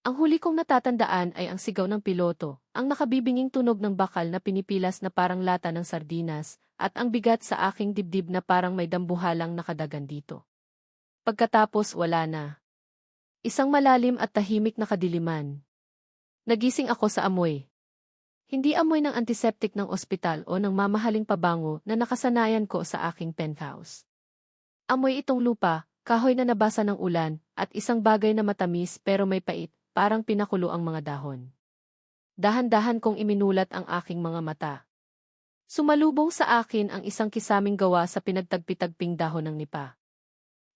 Ang huli kong natatandaan ay ang sigaw ng piloto, ang nakabibinging tunog ng bakal na pinipilas na parang lata ng sardinas, at ang bigat sa aking dibdib na parang may dambuhalang nakadagan dito. Pagkatapos wala na. Isang malalim at tahimik na kadiliman. Nagising ako sa amoy. Hindi amoy ng antiseptic ng ospital o ng mamahaling pabango na nakasanayan ko sa aking penthouse. Amoy itong lupa, kahoy na nabasa ng ulan, at isang bagay na matamis pero may pait, parang pinakulo ang mga dahon. Dahan-dahan kong iminulat ang aking mga mata. Sumalubong sa akin ang isang kisaming gawa sa pinagtagpi-tagping dahon ng nipa.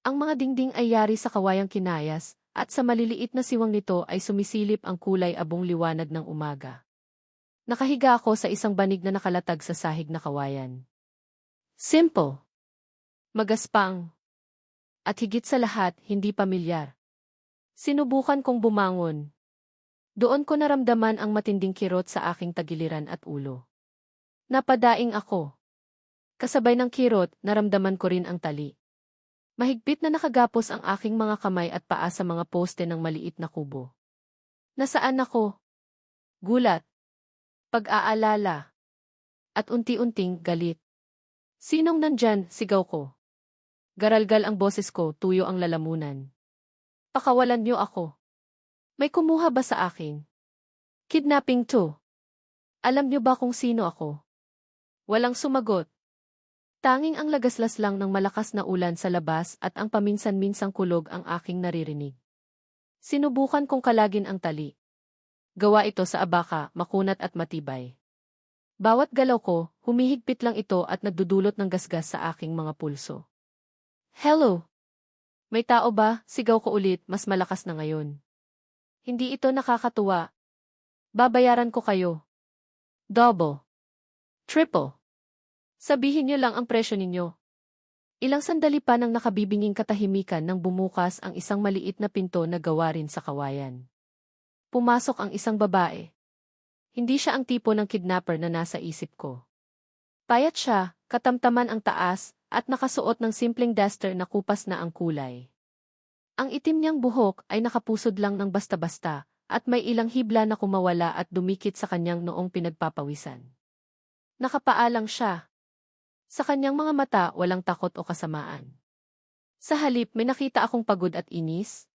Ang mga dingding ay yari sa kawayang kinayas, at sa maliliit na siwang nito ay sumisilip ang kulay abong liwanag ng umaga. Nakahiga ako sa isang banig na nakalatag sa sahig na kawayan. Simple. Magaspang. At higit sa lahat, hindi pamilyar. Sinubukan kong bumangon. Doon ko naramdaman ang matinding kirot sa aking tagiliran at ulo. Napadaing ako. Kasabay ng kirot, naramdaman ko rin ang tali. Mahigpit na nakagapos ang aking mga kamay at paa sa mga poste ng maliit na kubo. Nasaan ako? Gulat. Pag-aalala. At unti-unting galit. Sinong nandyan? Sigaw ko. Garalgal ang boses ko, tuyo ang lalamunan. Pakawalan niyo ako. May kumuha ba sa akin? Kidnapping to. Alam niyo ba kung sino ako? Walang sumagot. Tanging ang lagaslas lang ng malakas na ulan sa labas at ang paminsan-minsang kulog ang aking naririnig. Sinubukan kong kalagin ang tali. Gawa ito sa abaka, makunat at matibay. Bawat galaw ko, humihigpit lang ito at nagdudulot ng gasgas sa aking mga pulso. Hello! May tao ba? Sigaw ko ulit, mas malakas na ngayon. Hindi ito nakakatuwa. Babayaran ko kayo. Double. Triple. Sabihin niyo lang ang presyo ninyo. Ilang sandali pa nang nakabibinging katahimikan nang bumukas ang isang maliit na pinto na gawa rin sa kawayan. Pumasok ang isang babae. Hindi siya ang tipo ng kidnapper na nasa isip ko. Payat siya, katamtaman ang taas, at nakasuot ng simpleng duster na kupas na ang kulay. Ang itim niyang buhok ay nakapusod lang ng basta-basta, at may ilang hibla na kumawala at dumikit sa kanyang noong pinagpapawisan. Nakapaalang siya. Sa kanyang mga mata walang takot o kasamaan. Sa halip may nakita akong pagod at inis.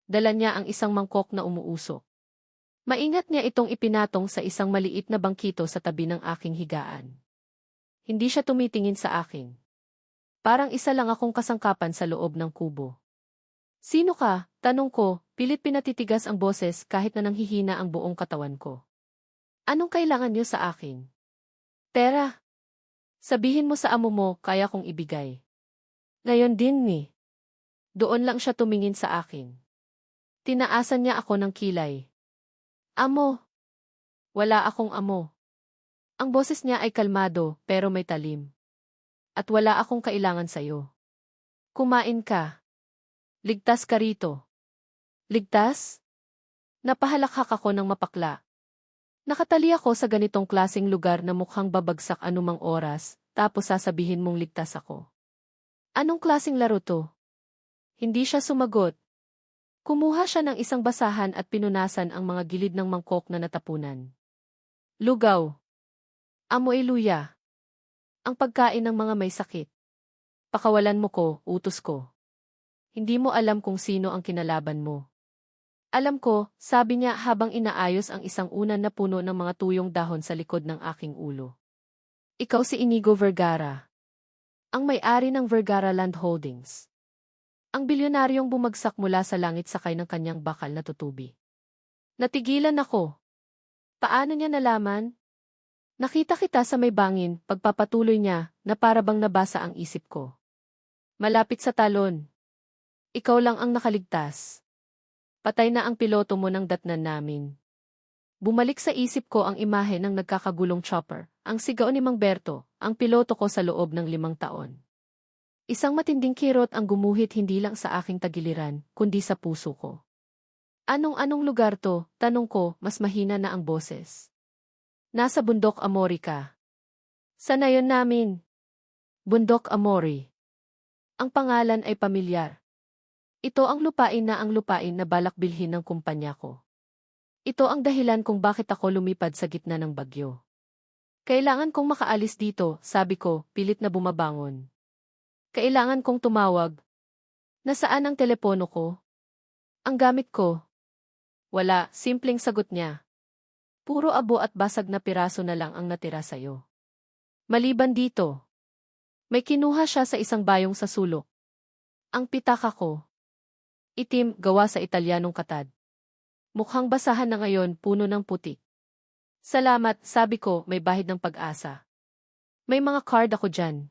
Dala niya ang isang mangkok na umuusok. Maingat niya itong ipinatong sa isang maliit na bangkito sa tabi ng aking higaan. Hindi siya tumitingin sa akin. Parang isa lang akong kasangkapan sa loob ng kubo. Sino ka? Tanong ko, pilit pinatitigas ang boses kahit na nanghihina ang buong katawan ko. Anong kailangan niyo sa akin? Pera. Sabihin mo sa amo mo, kaya kong ibigay. Ngayon din ni. Doon lang siya tumingin sa akin. Tinaasan niya ako ng kilay. Amo. Wala akong amo. Ang boses niya ay kalmado, pero may talim. At wala akong kailangan sa'yo. Kumain ka. Ligtas ka rito. Ligtas? Napahalakhak ako ng mapakla. Nakatali ako sa ganitong klaseng lugar na mukhang babagsak anumang oras, tapos sasabihin mong ligtas ako. Anong klaseng laro to? Hindi siya sumagot. Kumuha siya ng isang basahan at pinunasan ang mga gilid ng mangkok na natapunan. Lugaw. Amoy luya. Ang pagkain ng mga may sakit. Pakawalan mo ko, utos ko. Hindi mo alam kung sino ang kinalaban mo. Alam ko, sabi niya habang inaayos ang isang unan na puno ng mga tuyong dahon sa likod ng aking ulo. Ikaw si Inigo Vergara. Ang may-ari ng Vergara Land Holdings. Ang bilyonaryong bumagsak mula sa langit sakay ng kanyang bakal na tutubi. Natigilan ako. Paano niya nalaman? Nakita kita sa may bangin, pagpapatuloy niya, na para bang nabasa ang isip ko. Malapit sa talon. Ikaw lang ang nakaligtas. Patay na ang piloto mo ng datnan namin. Bumalik sa isip ko ang imahe ng nagkakagulong chopper, ang sigaw ni Mang Berto, ang piloto ko sa loob ng 5 taon. Isang matinding kirot ang gumuhit hindi lang sa aking tagiliran, kundi sa puso ko. Anong lugar to? Tanong ko, mas mahina na ang boses. Nasa Bundok Amori ka. Sana yon namin. Bundok Amori. Ang pangalan ay pamilyar. Ito ang lupain na balak bilhin ng kumpanya ko. Ito ang dahilan kung bakit ako lumipad sa gitna ng bagyo. Kailangan kong makaalis dito, sabi ko, pilit na bumabangon. Kailangan kong tumawag. Nasaan ang telepono ko? Ang gamit ko? Wala, simpleng sagot niya. Puro abo at basag na piraso na lang ang natira sa'yo. Maliban dito, may kinuha siya sa isang bayong sa sulok. Ang pitaka ko. Itim, gawa sa Italianong katad. Mukhang basahan na ngayon, puno ng putik. Salamat, sabi ko, may bahid ng pag-asa. May mga card ako dyan.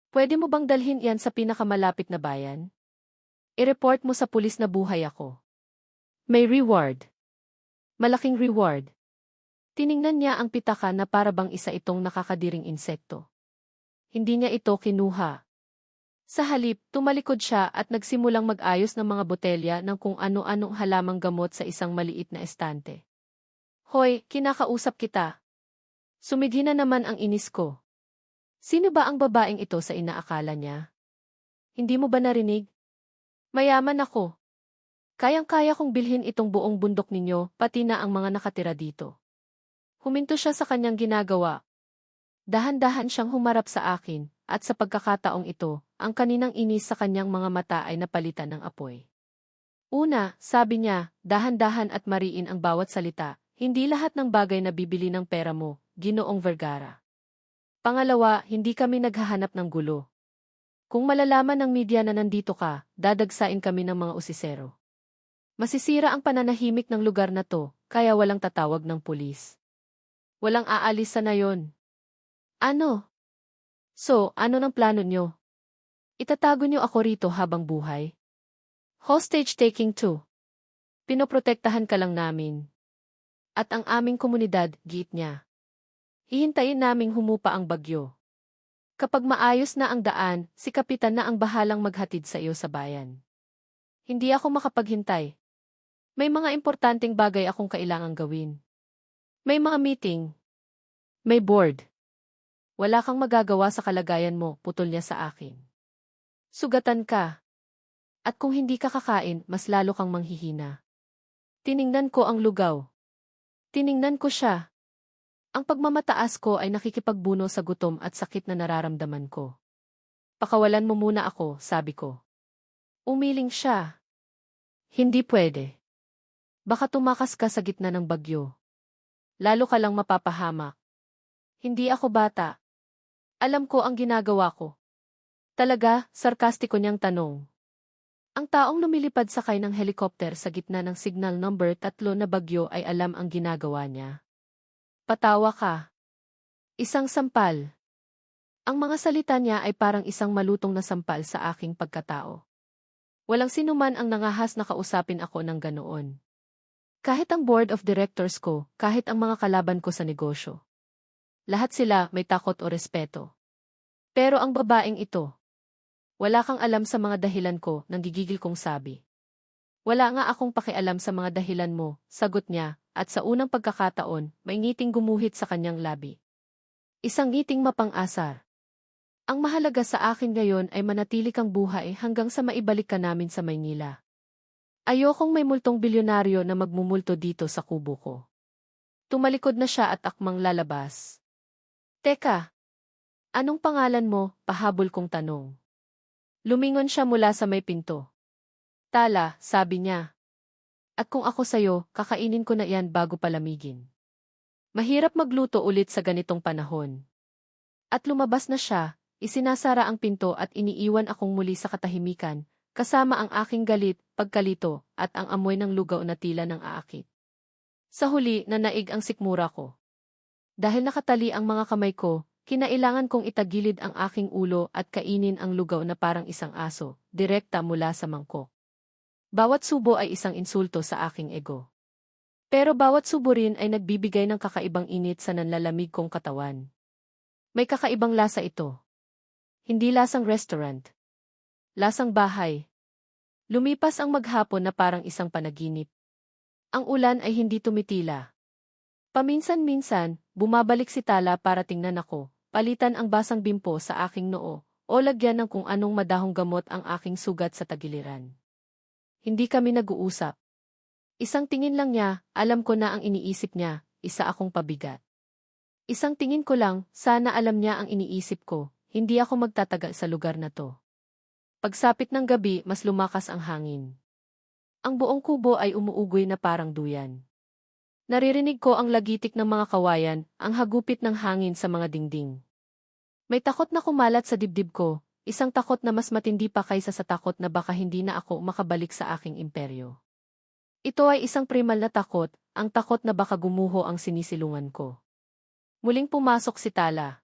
Pwede mo bang dalhin yan sa pinakamalapit na bayan? I-report mo sa pulis na buhay ako. May reward. Malaking reward. Tiningnan niya ang pitaka na para bang isa itong nakakadiring insekto. Hindi niya ito kinuha. Sa halip, tumalikod siya at nagsimulang mag-ayos ng mga botelya ng kung ano-anong halamang gamot sa isang maliit na estante. Hoy, kinakausap kita. Sumidhi na naman ang inis ko. Sino ba ang babaeng ito sa inaakala niya? Hindi mo ba narinig? Mayaman ako. Kayang-kaya kong bilhin itong buong bundok ninyo, pati na ang mga nakatira dito. Huminto siya sa kanyang ginagawa. Dahan-dahan siyang humarap sa akin, at sa pagkakataong ito, ang kaninang inis sa kanyang mga mata ay napalitan ng apoy. Una, sabi niya, dahan-dahan at mariin ang bawat salita, hindi lahat ng bagay na bibili ng pera mo, Ginoong Vergara. Pangalawa, hindi kami naghahanap ng gulo. Kung malalaman ng media na nandito ka, dadagsain kami ng mga usisero. Masisira ang pananahimik ng lugar na to, kaya walang tatawag ng pulis. Walang aalis sa nayon. Ano? So, ano ng plano nyo? Itatago nyo ako rito habang buhay? Hostage taking 2. Pinoprotektahan ka lang namin. At ang aming komunidad, giit niya. Hihintayin naming humupa ang bagyo. Kapag maayos na ang daan, si Kapitan na ang bahalang maghatid sa iyo sa bayan. Hindi ako makapaghintay. May mga importanteng bagay akong kailangang gawin. May mga meeting. May board. Wala kang magagawa sa kalagayan mo, putol niya sa akin. Sugatan ka. At kung hindi ka kakain, mas lalo kang manghihina. Tiningnan ko ang lugaw. Tiningnan ko siya. Ang pagmamataas ko ay nakikipagbuno sa gutom at sakit na nararamdaman ko. Pakawalan mo muna ako, sabi ko. Umiling siya. Hindi pwede. Baka tumakas ka sa gitna ng bagyo. Lalo ka lang mapapahamak. Hindi ako bata. Alam ko ang ginagawa ko. Talaga, sarkastiko niyang tanong. Ang taong lumilipad sakay ng helikopter sa gitna ng signal number 3 na bagyo ay alam ang ginagawa niya. Patawa ka. Isang sampal. Ang mga salita niya ay parang isang malutong na sampal sa aking pagkatao. Walang sinuman ang nangahas na kausapin ako ng ganoon. Kahit ang board of directors ko, kahit ang mga kalaban ko sa negosyo. Lahat sila may takot o respeto. Pero ang babaeng ito, wala kang alam sa mga dahilan ko, nang gigigil kong sabi. Wala nga akong pakialam sa mga dahilan mo, sagot niya, at sa unang pagkakataon, may ngiting gumuhit sa kanyang labi. Isang ngiting mapang-asar. Ang mahalaga sa akin ngayon ay manatili kang buhay hanggang sa maibalik ka namin sa Maynila. Ayokong may multong bilyonaryo na magmumulto dito sa kubo ko. Tumalikod na siya at akmang lalabas. Teka, anong pangalan mo? Pahabol kong tanong. Lumingon siya mula sa may pinto. Tala, sabi niya. At kung ako sa'yo, kakainin ko na yan bago palamigin. Mahirap magluto ulit sa ganitong panahon. At lumabas na siya, isinasara ang pinto at iniiwan akong muli sa katahimikan, kasama ang aking galit, pagkalito, at ang amoy ng lugaw na tila ng aakit. Sa huli, nanaig ang sikmura ko. Dahil nakatali ang mga kamay ko, kinailangan kong itagilid ang aking ulo at kainin ang lugaw na parang isang aso, direkta mula sa mangkok. Bawat subo ay isang insulto sa aking ego. Pero bawat subo rin ay nagbibigay ng kakaibang init sa nanlalamig kong katawan. May kakaibang lasa ito. Hindi lasang restaurant. Lasang bahay. Lumipas ang maghapon na parang isang panaginip. Ang ulan ay hindi tumitila. Paminsan-minsan, bumabalik si Tala para tingnan ako, palitan ang basang bimpo sa aking noo, o lagyan ng kung anong madahong gamot ang aking sugat sa tagiliran. hindi kami nag-uusap. Isang tingin lang niya, alam ko na ang iniisip niya, isa akong pabigat. Isang tingin ko lang, sana alam niya ang iniisip ko, hindi ako magtatagal sa lugar na to. Pagsapit ng gabi, mas lumakas ang hangin. Ang buong kubo ay umuugoy na parang duyan. Naririnig ko ang lagitik ng mga kawayan, ang hagupit ng hangin sa mga dingding. May takot na kumalat sa dibdib ko, isang takot na mas matindi pa kaysa sa takot na baka hindi na ako makabalik sa aking imperyo. Ito ay isang primal na takot, ang takot na baka gumuho ang sinisilungan ko. Muling pumasok si Tala.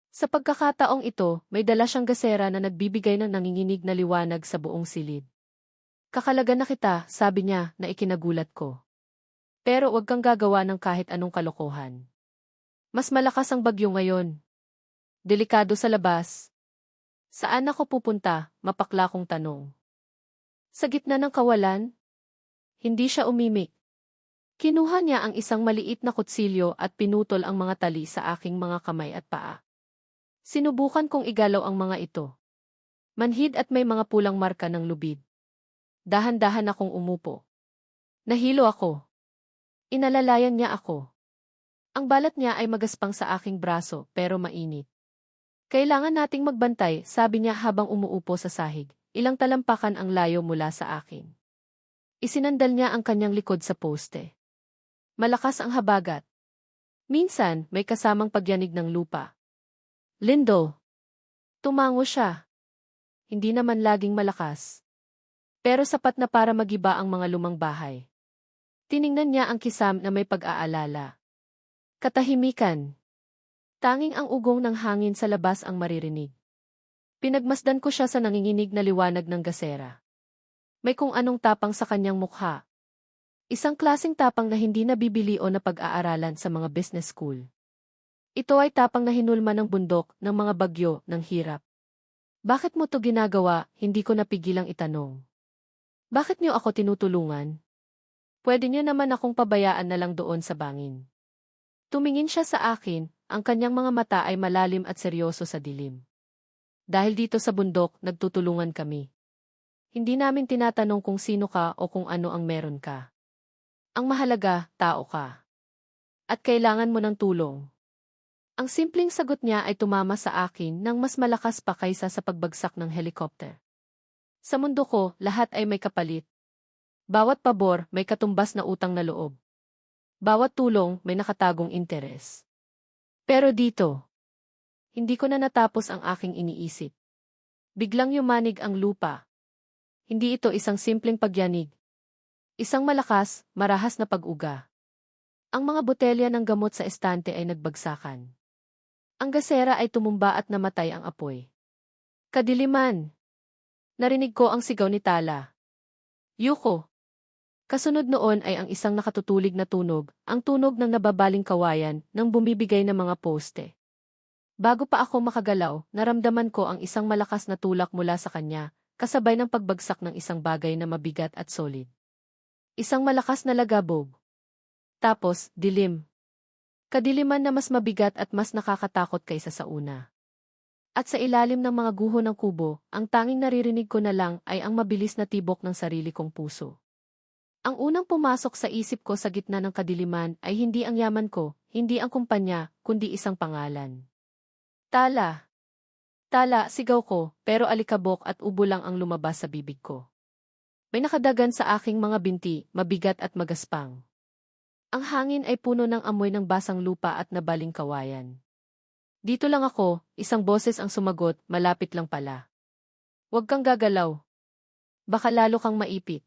Sa pagkakataong ito, may dala siyang gasera na nagbibigay ng nanginginig na liwanag sa buong silid. Kakalaga na kita, sabi niya, na ikinagulat ko. Pero huwag kang gagawa ng kahit anong kalokohan. Mas malakas ang bagyo ngayon. Delikado sa labas. Saan ako pupunta? Mapakla kong tanong. Sa gitna ng kawalan? Hindi siya umimik. Kinuha niya ang isang maliit na kutsilyo at pinutol ang mga tali sa aking mga kamay at paa. Sinubukan kong igalaw ang mga ito. Manhid at may mga pulang marka ng lubid. Dahan-dahan akong umupo. Nahilo ako. Inalalayan niya ako. Ang balat niya ay magaspang sa aking braso pero mainit. Kailangan nating magbantay, sabi niya habang umuupo sa sahig. Ilang talampakan ang layo mula sa akin. Isinandal niya ang kanyang likod sa poste. Malakas ang habagat. Minsan, may kasamang pagyanig ng lupa. Lindo. Tumango siya. Hindi naman laging malakas. Pero sapat na para magiba ang mga lumang bahay. Tiningnan niya ang kisam na may pag-aalala. Katahimikan. Tanging ang ugong ng hangin sa labas ang maririnig. Pinagmasdan ko siya sa nanginginig na liwanag ng gasera. May kung anong tapang sa kanyang mukha. Isang klaseng tapang na hindi nabibili o napag-aaralan sa mga business school. Ito ay tapang na hinulma ng bundok, ng mga bagyo, ng hirap. Bakit mo to ginagawa, hindi ko napigilang itanong. Bakit niyo ako tinutulungan? Pwede niyo naman akong pabayaan na lang doon sa bangin. Tumingin siya sa akin, ang kanyang mga mata ay malalim at seryoso sa dilim. Dahil dito sa bundok, nagtutulungan kami. Hindi namin tinatanong kung sino ka o kung ano ang meron ka. Ang mahalaga, tao ka. At kailangan mo ng tulong. Ang simpleng sagot niya ay tumama sa akin nang mas malakas pa kaysa sa pagbagsak ng helicopter. Sa mundo ko, lahat ay may kapalit. Bawat pabor, may katumbas na utang na loob. Bawat tulong, may nakatagong interes. Pero dito, hindi ko na natapos ang aking iniisip. Biglang yumanig ang lupa. Hindi ito isang simpleng pagyanig. Isang malakas, marahas na pag-uga. Ang mga botelya ng gamot sa estante ay nagbagsakan. Ang gasera ay tumumba at namatay ang apoy. Kadiliman. Narinig ko ang sigaw ni Tala. Yuko. Kasunod noon ay ang isang nakatutulig na tunog, ang tunog ng nababaling kawayan nang bumibigay ng mga poste. Bago pa ako makagalaw, naramdaman ko ang isang malakas na tulak mula sa kanya, kasabay ng pagbagsak ng isang bagay na mabigat at solid. Isang malakas na lagabog. Tapos, dilim. Kadiliman na mas mabigat at mas nakakatakot kaysa sa una. At sa ilalim ng mga guho ng kubo, ang tanging naririnig ko na lang ay ang mabilis na tibok ng sarili kong puso. Ang unang pumasok sa isip ko sa gitna ng kadiliman ay hindi ang yaman ko, hindi ang kumpanya, kundi isang pangalan. Tala. Tala, sigaw ko, pero alikabok at ubo lang ang lumabas sa bibig ko. May nakadagan sa aking mga binti, mabigat at magaspang. Ang hangin ay puno ng amoy ng basang lupa at nabaling kawayan. Dito lang ako, isang boses ang sumagot, malapit lang pala. Huwag kang gagalaw. Baka lalo kang maipit.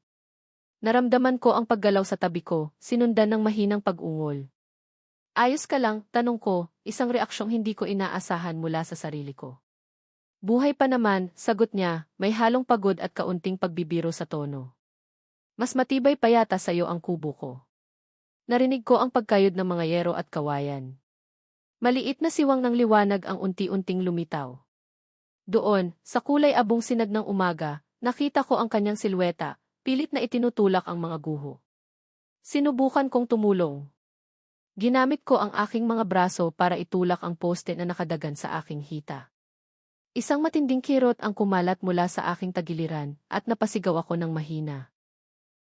Naramdaman ko ang paggalaw sa tabi ko, sinundan ng mahinang pag-ungol. Ayos ka lang, tanong ko, isang reaksyong hindi ko inaasahan mula sa sarili ko. Buhay pa naman, sagot niya, may halong pagod at kaunting pagbibiro sa tono. Mas matibay pa yata sa'yo ang kubo ko. Narinig ko ang pagkayod ng mga yero at kawayan. Maliit na siwang ng liwanag ang unti-unting lumitaw. Doon, sa kulay abong sinag ng umaga, nakita ko ang kanyang silweta, pilit na itinutulak ang mga guho. Sinubukan kong tumulong. Ginamit ko ang aking mga braso para itulak ang poste na nakadagan sa aking hita. Isang matinding kirot ang kumalat mula sa aking tagiliran at napasigaw ako ng mahina.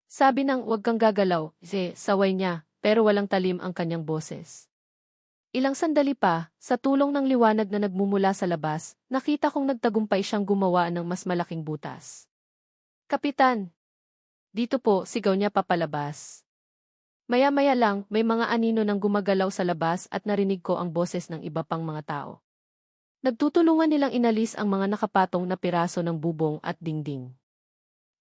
Sabi ng "Huwag kang gagalaw", saway niya, pero walang talim ang kanyang boses. Ilang sandali pa, sa tulong ng liwanag na nagmumula sa labas, nakita kong nagtagumpay siyang gumawa ng mas malaking butas. "Kapitan! Dito po", sigaw niya papalabas. Maya-maya lang, may mga anino nang gumagalaw sa labas at narinig ko ang boses ng iba pang mga tao. Nagtutulungan nilang inalis ang mga nakapatong na piraso ng bubong at dingding.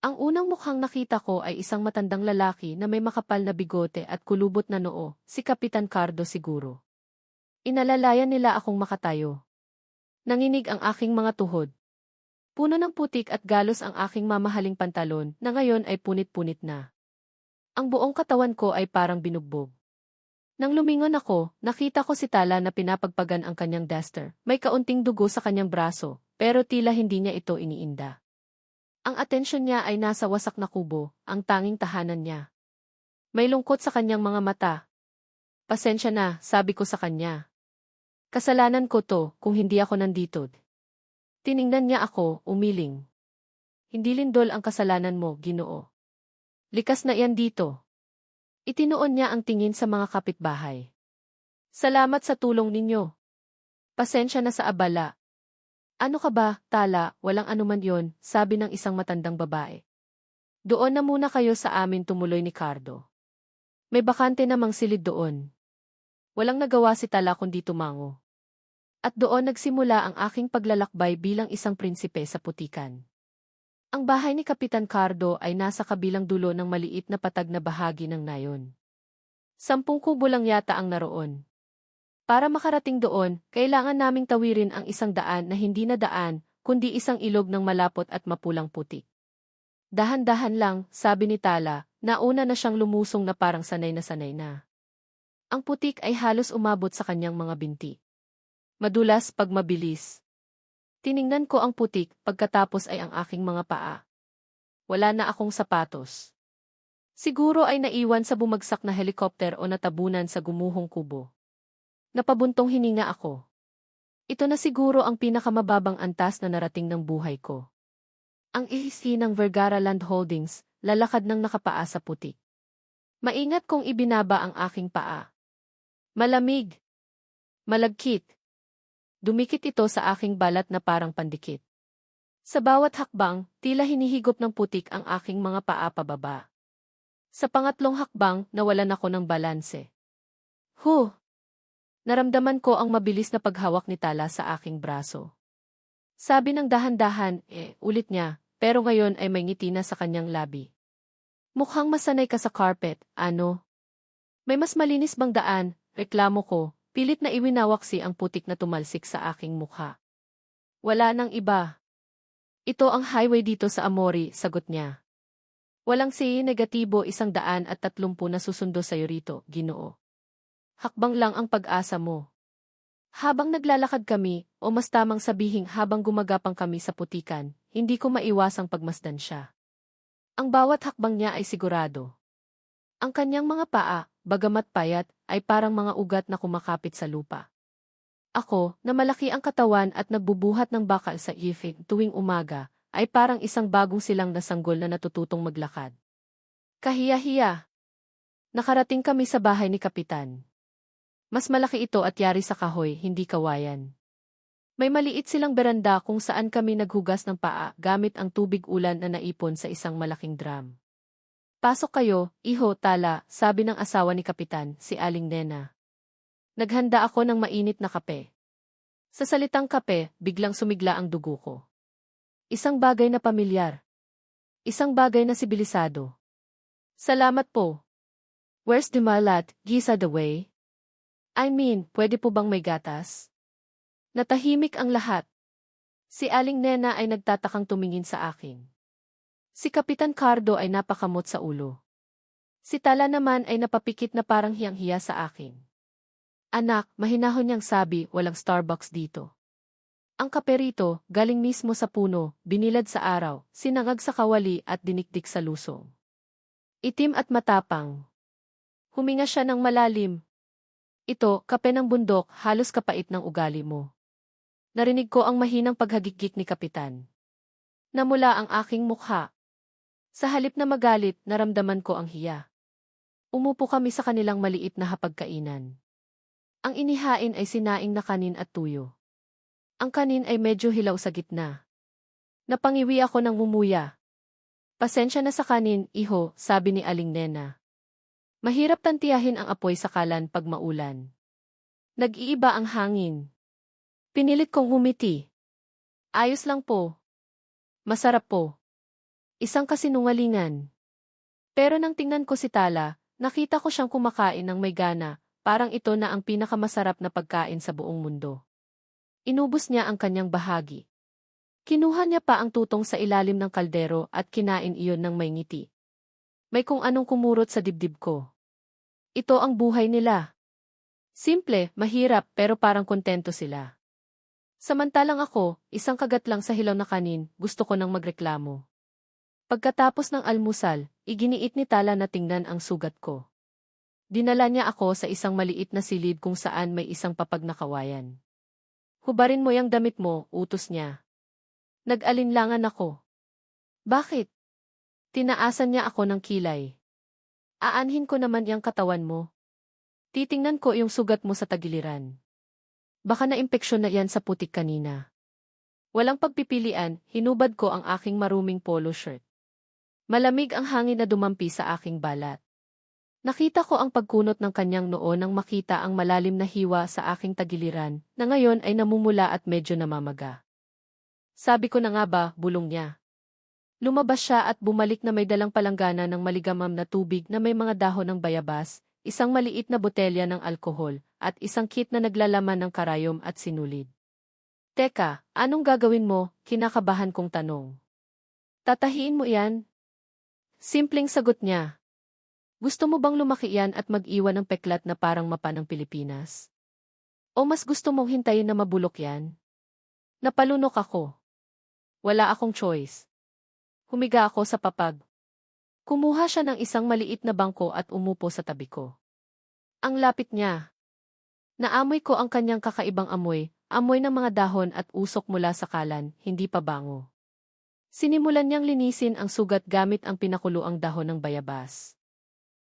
Ang unang mukhang nakita ko ay isang matandang lalaki na may makapal na bigote at kulubot na noo, si Kapitan Cardo siguro. Inalalayan nila akong makatayo. Nanginig ang aking mga tuhod. Puno ng putik at galos ang aking mamahaling pantalon na ngayon ay punit-punit na. Ang buong katawan ko ay parang binugbog. Nang lumingon ako, nakita ko si Tala na pinapagpagan ang kanyang duster. May kaunting dugo sa kanyang braso, pero tila hindi niya ito iniinda. Ang atensyon niya ay nasa wasak na kubo, ang tanging tahanan niya. May lungkot sa kanyang mga mata. "Pasensya na", sabi ko sa kanya. "Kasalanan ko to, kung hindi ako nandito." Tiningnan niya ako, umiling. "Hindi lindol ang kasalanan mo, Ginoo. Likas na iyan dito." Itinuon niya ang tingin sa mga kapitbahay. "Salamat sa tulong ninyo. Pasensya na sa abala." "Ano ka ba, Tala, walang anuman yon", sabi ng isang matandang babae. "Doon na muna kayo sa amin", tumuloy ni Cardo. "May bakante namang silid doon." Walang nagawa si Tala kundi tumango. At doon nagsimula ang aking paglalakbay bilang isang prinsipe sa putikan. Ang bahay ni Kapitan Cardo ay nasa kabilang dulo ng maliit na patag na bahagi ng nayon. 10 kubo lang yata ang naroon. Para makarating doon, kailangan naming tawirin ang isang daan na hindi na daan, kundi isang ilog ng malapot at mapulang putik. "Dahan-dahan lang", sabi ni Tala, nauna na siyang lumusong na parang sanay na sanay na. Ang putik ay halos umabot sa kanyang mga binti. Madulas pag mabilis. Tiningnan ko ang putik, pagkatapos ay ang aking mga paa. Wala na akong sapatos. Siguro ay naiwan sa bumagsak na helikopter o natabunan sa gumuhong kubo. Napabuntong hininga ako. Ito na siguro ang pinakamababang antas na narating ng buhay ko. Ang ihisi ng Vergara Land Holdings, lalakad ng nakapaa sa putik. Maingat kong ibinaba ang aking paa. Malamig. Malagkit. Dumikit ito sa aking balat na parang pandikit. Sa bawat hakbang, tila hinihigop ng putik ang aking mga paa pababa. Sa pangatlong hakbang, nawalan ako ng balanse. Naramdaman ko ang mabilis na paghawak ni Tala sa aking braso. Sabi ng dahan-dahan, ulit niya, pero ngayon ay may ngiti na sa kanyang labi. "Mukhang masanay ka sa carpet, ano? May mas malinis bang daan?" Reklamo ko, pilit na iwinawaksi ang putik na tumalsik sa aking mukha. "Wala nang iba. Ito ang highway dito sa Amori", sagot niya. "Walang negatibo 130 na susundo sa'yo rito, Ginoo. Hakbang lang ang pag-asa mo." Habang naglalakad kami, o mas tamang sabihing habang gumagapang kami sa putikan, hindi ko maiwasang pagmasdan siya. Ang bawat hakbang niya ay sigurado. Ang kanyang mga paa, bagamat payat, ay parang mga ugat na kumakapit sa lupa. Ako, na malaki ang katawan at nagbubuhat ng bakal sa ifig tuwing umaga, ay parang isang bagong silang na sanggol na natututong maglakad. Kahiya-hiya. Nakarating kami sa bahay ni Kapitan. Mas malaki ito at yari sa kahoy, hindi kawayan. May maliit silang beranda kung saan kami naghugas ng paa gamit ang tubig ulan na naipon sa isang malaking drum. "Pasok kayo, Iho, Tala", sabi ng asawa ni Kapitan, si Aling Nena. Naghanda ako ng mainit na kape. Sa salitang kape, biglang sumigla ang dugo ko. Isang bagay na pamilyar. Isang bagay na sibilisado. "Salamat po. Where's the malat, Gisa the way? I mean, pwede po bang may gatas?" Natahimik ang lahat. Si Aling Nena ay nagtatakang tumingin sa akin. Si Kapitan Cardo ay napakamot sa ulo. Si Tala naman ay napapikit na parang hiyang-hiya sa akin. "Anak", mahinahon niyang sabi, "walang Starbucks dito. Ang kape rito, galing mismo sa puno, binilad sa araw, sinangag sa kawali at dinikdik sa lusong." Itim at matapang. Huminga siya ng malalim. "Ito, kape ng bundok, halos kapait ng ugali mo." Narinig ko ang mahinang paghagikik ni Kapitan. Namula ang aking mukha. Sa halip na magalit, naramdaman ko ang hiya. Umupo kami sa kanilang maliit na hapagkainan. Ang inihain ay sinaing na kanin at tuyo. Ang kanin ay medyo hilaw sa gitna. Napangiwi ako ng mumuya. Pasensya na sa kanin, iho, sabi ni Aling Nena. Mahirap tantiyahin ang apoy sa kalan pag maulan. Nag-iiba ang hangin. Pinilit kong humiti. Ayos lang po. Masarap po. Isang kasinungalingan. Pero nang tingnan ko si Tala, nakita ko siyang kumakain ng may gana, parang ito na ang pinakamasarap na pagkain sa buong mundo. Inubos niya ang kanyang bahagi. Kinuha niya pa ang tutong sa ilalim ng kaldero at kinain iyon ng may ngiti. May kung anong kumurot sa dibdib ko. Ito ang buhay nila. Simple, mahirap pero parang kontento sila. Samantalang ako, isang kagat lang sa hilaw na kanin, gusto ko nang magreklamo. Pagkatapos ng almusal, iginiit ni Tala na tingnan ang sugat ko. Dinala niya ako sa isang maliit na silid kung saan may isang papag na kawayan. Hubarin mo yung damit mo, utos niya. Nag-alinlangan ako. Bakit? Tinaasan niya ako ng kilay. Aanhin ko naman yung katawan mo. Titingnan ko yung sugat mo sa tagiliran. Baka na-impeksyon na yan sa putik kanina. Walang pagpipilian, hinubad ko ang aking maruming polo shirt. Malamig ang hangin na dumampi sa aking balat. Nakita ko ang pagkunot ng kanyang noo nang makita ang malalim na hiwa sa aking tagiliran, na ngayon ay namumula at medyo namamaga. Sabi ko na nga ba, bulong niya. Lumabas siya at bumalik na may dalang palanggana ng maligamam na tubig na may mga dahon ng bayabas, isang maliit na botelya ng alkohol, at isang kit na naglalaman ng karayom at sinulid. Teka, anong gagawin mo? Kinakabahan kong tanong. Tatahiin mo yan? Simpleng sagot niya. Gusto mo bang lumaki yan at mag-iwan ng peklat na parang mapa ng Pilipinas? O mas gusto mong hintayin na mabulok yan? Napalunok ako. Wala akong choice. Humiga ako sa papag. Kumuha siya ng isang maliit na bangko at umupo sa tabi ko. Ang lapit niya. Naamoy ko ang kanyang kakaibang amoy, amoy ng mga dahon at usok mula sa kalan, hindi pa bango. Sinimulan niyang linisin ang sugat gamit ang pinakuluang dahon ng bayabas.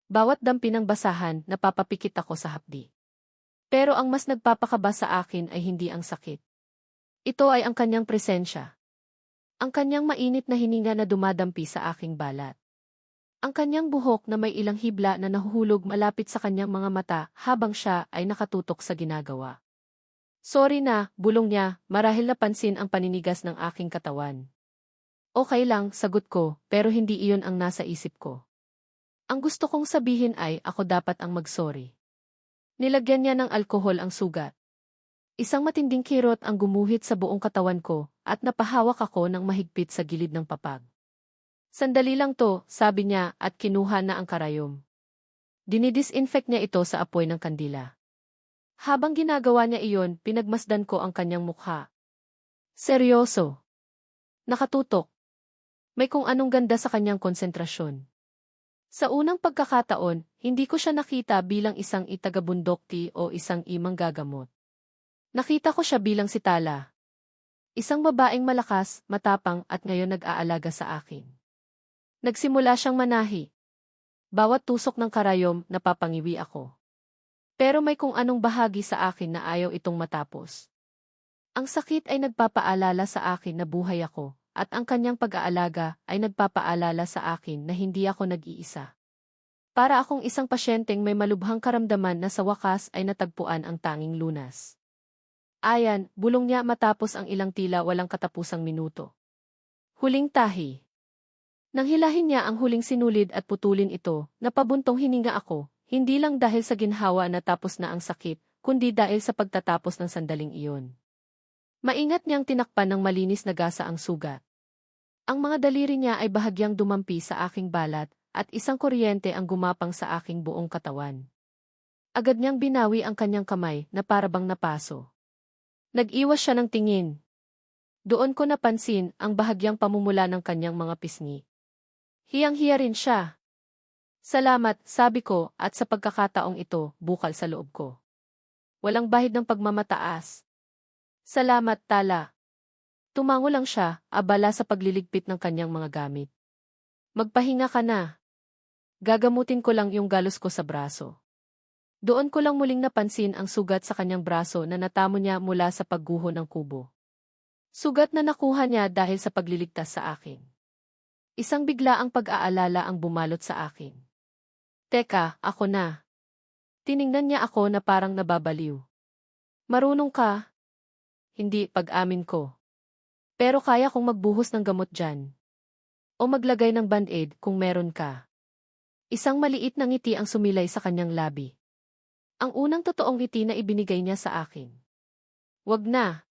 Bawat dampi ng basahan, napapapikit ako sa hapdi. Pero ang mas nagpapakaba sa akin ay hindi ang sakit. Ito ay ang kanyang presensya. Ang kanyang mainit na hininga na dumadampi sa aking balat. Ang kanyang buhok na may ilang hibla na nahuhulog malapit sa kanyang mga mata habang siya ay nakatutok sa ginagawa. Sorry na, bulong niya, marahil napansin ang paninigas ng aking katawan. Okay lang, sagot ko, pero hindi iyon ang nasa isip ko. Ang gusto kong sabihin ay ako dapat ang mag-sorry. Nilagyan niya ng alkohol ang sugat. Isang matinding kirot ang gumuhit sa buong katawan ko at napahawak ako ng mahigpit sa gilid ng papag. Sandali lang to, sabi niya at kinuha na ang karayom. Dinidisinfect niya ito sa apoy ng kandila. Habang ginagawa niya iyon, pinagmasdan ko ang kanyang mukha. Seryoso. Nakatutok. May kung anong ganda sa kanyang konsentrasyon. Sa unang pagkakataon, hindi ko siya nakita bilang isang itagabundokti o isang imang gagamot. Nakita ko siya bilang si Tala. Isang babaeng malakas, matapang at ngayon nag-aalaga sa akin. Nagsimula siyang manahi. Bawat tusok ng karayom, napapangiwi ako. Pero may kung anong bahagi sa akin na ayaw itong matapos. Ang sakit ay nagpapaalala sa akin na buhay ako, at ang kanyang pag-aalaga ay nagpapaalala sa akin na hindi ako nag-iisa. Para akong isang pasyenteng may malubhang karamdaman na sa wakas ay natagpuan ang tanging lunas. Ayan, bulong niya matapos ang ilang tila walang katapusang minuto. Huling tahi. Nang hilahin niya ang huling sinulid at putulin ito, napabuntong hininga ako, hindi lang dahil sa ginhawa na tapos na ang sakit, kundi dahil sa pagtatapos ng sandaling iyon. Maingat niyang tinakpan ng malinis na gasa ang sugat. Ang mga daliri niya ay bahagyang dumampi sa aking balat, at isang kuryente ang gumapang sa aking buong katawan. Agad niyang binawi ang kanyang kamay na parabang napaso. Nag-iwas siya ng tingin. Doon ko napansin ang bahagyang pamumula ng kanyang mga pisngi. Hiyang-hiya rin siya. Salamat, sabi ko, at sa pagkakataong ito, bukal sa loob ko. Walang bahid ng pagmamataas. Salamat, Tala. Tumango lang siya, abala sa pagliligpit ng kanyang mga gamit. Magpahinga ka na. Gagamutin ko lang yung galos ko sa braso. Doon ko lang muling napansin ang sugat sa kanyang braso na natamo niya mula sa pagguho ng kubo. Sugat na nakuha niya dahil sa pagliligtas sa akin. Isang biglaang pag-aalala ang bumalot sa akin. Teka, ako na. Tiningnan niya ako na parang nababaliw. Marunong ka? Hindi, pag-amin ko. Pero kaya kong magbuhos ng gamot dyan. O maglagay ng band-aid kung meron ka. Isang maliit na ngiti ang sumilay sa kanyang labi. Ang unang totoong ngiti na ibinigay niya sa akin. Wag na.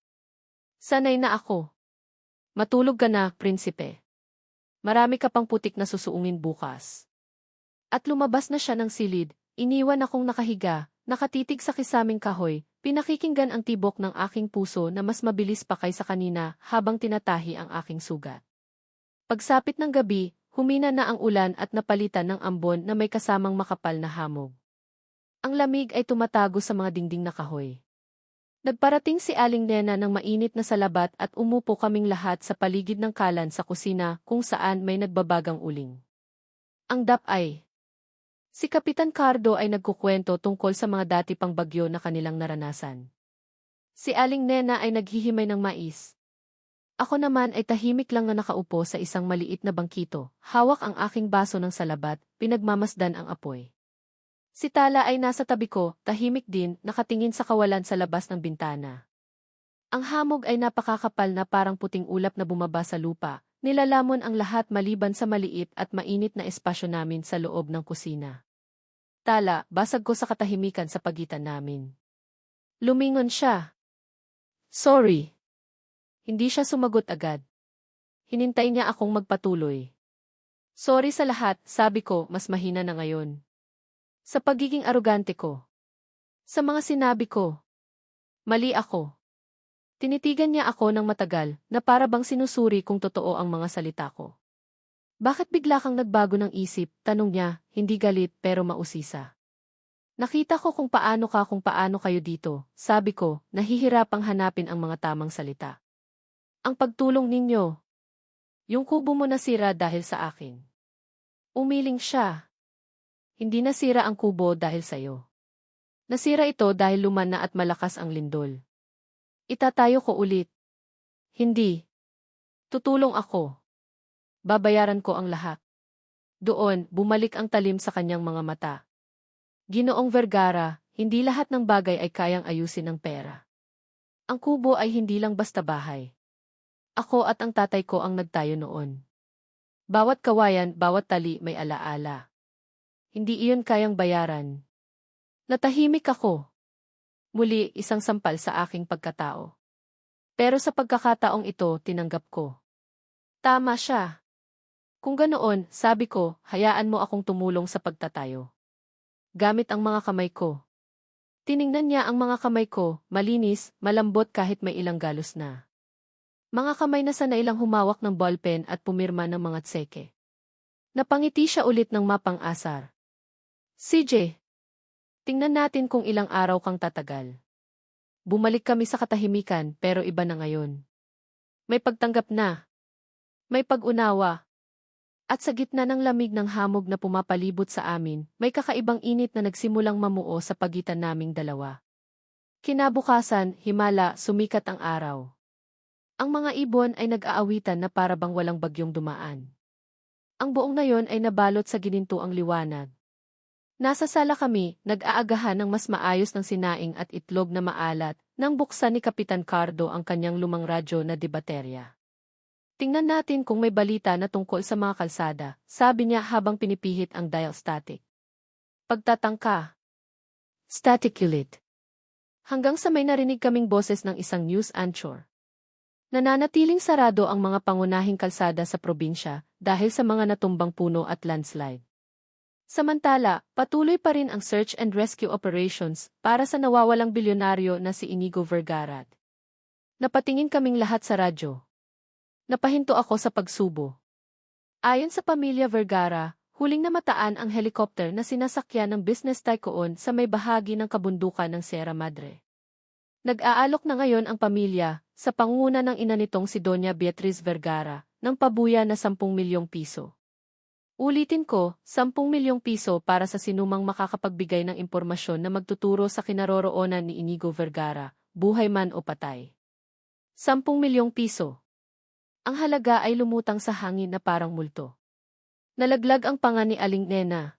Sanay na ako. Matulog ka na, prinsipe. Marami ka pang putik na susuungin bukas. At lumabas na siya ng silid, iniwan akong nakahiga, nakatitig sa kisaming kahoy, pinakikinggan ang tibok ng aking puso na mas mabilis pa kaysa kanina habang tinatahi ang aking sugat. Pagsapit ng gabi, humina na ang ulan at napalitan ng ambon na may kasamang makapal na hamog. Ang lamig ay tumatago sa mga dingding na kahoy. Nagparating si Aling Nena ng mainit na salabat at umupo kaming lahat sa paligid ng kalan sa kusina kung saan may nagbabagang uling. Ang dapay. Si Kapitan Cardo ay nagkukwento tungkol sa mga dati pang bagyo na kanilang naranasan. Si Aling Nena ay naghihimay ng mais. Ako naman ay tahimik lang na nakaupo sa isang maliit na bangkito, hawak ang aking baso ng salabat, pinagmamasdan ang apoy. Si Tala ay nasa tabi ko, tahimik din, nakatingin sa kawalan sa labas ng bintana. Ang hamog ay napakakapal na parang puting ulap na bumaba sa lupa, nilalamon ang lahat maliban sa maliit at mainit na espasyo namin sa loob ng kusina. Tala, basag ko sa katahimikan sa pagitan namin. Lumingon siya. Sorry. Hindi siya sumagot agad. Hinintay niya akong magpatuloy. Sorry sa lahat, sabi ko, mas mahina na ngayon. Sa pagiging arugante ko. Sa mga sinabi ko. Mali ako. Tinitigan niya ako ng matagal na para bang sinusuri kung totoo ang mga salita ko. Bakit bigla kang nagbago ng isip? Tanong niya, hindi galit pero mausisa. Nakita ko kung paano kayo dito. Sabi ko, nahihirapang hanapin ang mga tamang salita. Ang pagtulong ninyo. Yung kubo mo nasira dahil sa akin. Umiling siya. Hindi nasira ang kubo dahil sa'yo. Nasira ito dahil lumana at malakas ang lindol. Itatayo ko ulit. Hindi. Tutulong ako. Babayaran ko ang lahat. Doon, bumalik ang talim sa kanyang mga mata. Ginoong Vergara, hindi lahat ng bagay ay kayang ayusin ng pera. Ang kubo ay hindi lang basta bahay. Ako at ang tatay ko ang nagtayo noon. Bawat kawayan, bawat tali may alaala. Hindi iyon kayang bayaran. Natahimik ako. Muli, isang sampal sa aking pagkatao. Pero sa pagkakataong ito, tinanggap ko. Tama siya. Kung ganoon, sabi ko, hayaan mo akong tumulong sa pagtatayo. Gamit ang mga kamay ko. Tiningnan niya ang mga kamay ko, malinis, malambot kahit may ilang galos na. Mga kamay na sanay lang humawak ng ballpen at pumirma ng mga tseke. Napangiti siya ulit ng mapang-asar. CJ, tingnan natin kung ilang araw kang tatagal. Bumalik kami sa katahimikan pero iba na ngayon. May pagtanggap na. May pag-unawa. At sa gitna ng lamig ng hamog na pumapalibot sa amin, may kakaibang init na nagsimulang mamuo sa pagitan naming dalawa. Kinabukasan, himala, sumikat ang araw. Ang mga ibon ay nag-aawitan na para bang walang bagyong dumaan. Ang buong nayon ay nabalot sa gininto ang liwanag. Nasa sala kami, nag-aagahan ng mas maayos ng sinaing at itlog na maalat, nang buksan ni Kapitan Cardo ang kanyang lumang radyo na debaterya. Tingnan natin kung may balita na tungkol sa mga kalsada, sabi niya habang pinipihit ang dial static. Pagtatangka. Static ulit. Hanggang sa may narinig kaming boses ng isang news anchor. Nananatiling sarado ang mga pangunahing kalsada sa probinsya dahil sa mga natumbang puno at landslide. Samantala, patuloy pa rin ang search and rescue operations para sa nawawalang bilyonaryo na si Inigo Vergara. Napatingin kaming lahat sa radyo. Napahinto ako sa pagsubo. Ayon sa pamilya Vergara, huling namataan ang helicopter na sinasakyan ng business tycoon sa may bahagi ng kabundukan ng Sierra Madre. Nag-aalok na ngayon ang pamilya, sa pangunguna ng ina nitong si Doña Beatriz Vergara, ng pabuya na 10 milyong piso. Ulitin ko, 10 milyong piso para sa sinumang makakapagbigay ng impormasyon na magtuturo sa kinaroroonan ni Inigo Vergara, buhay man o patay. 10 milyong piso. Ang halaga ay lumutang sa hangin na parang multo. Nalaglag ang panga ni Aling Nena.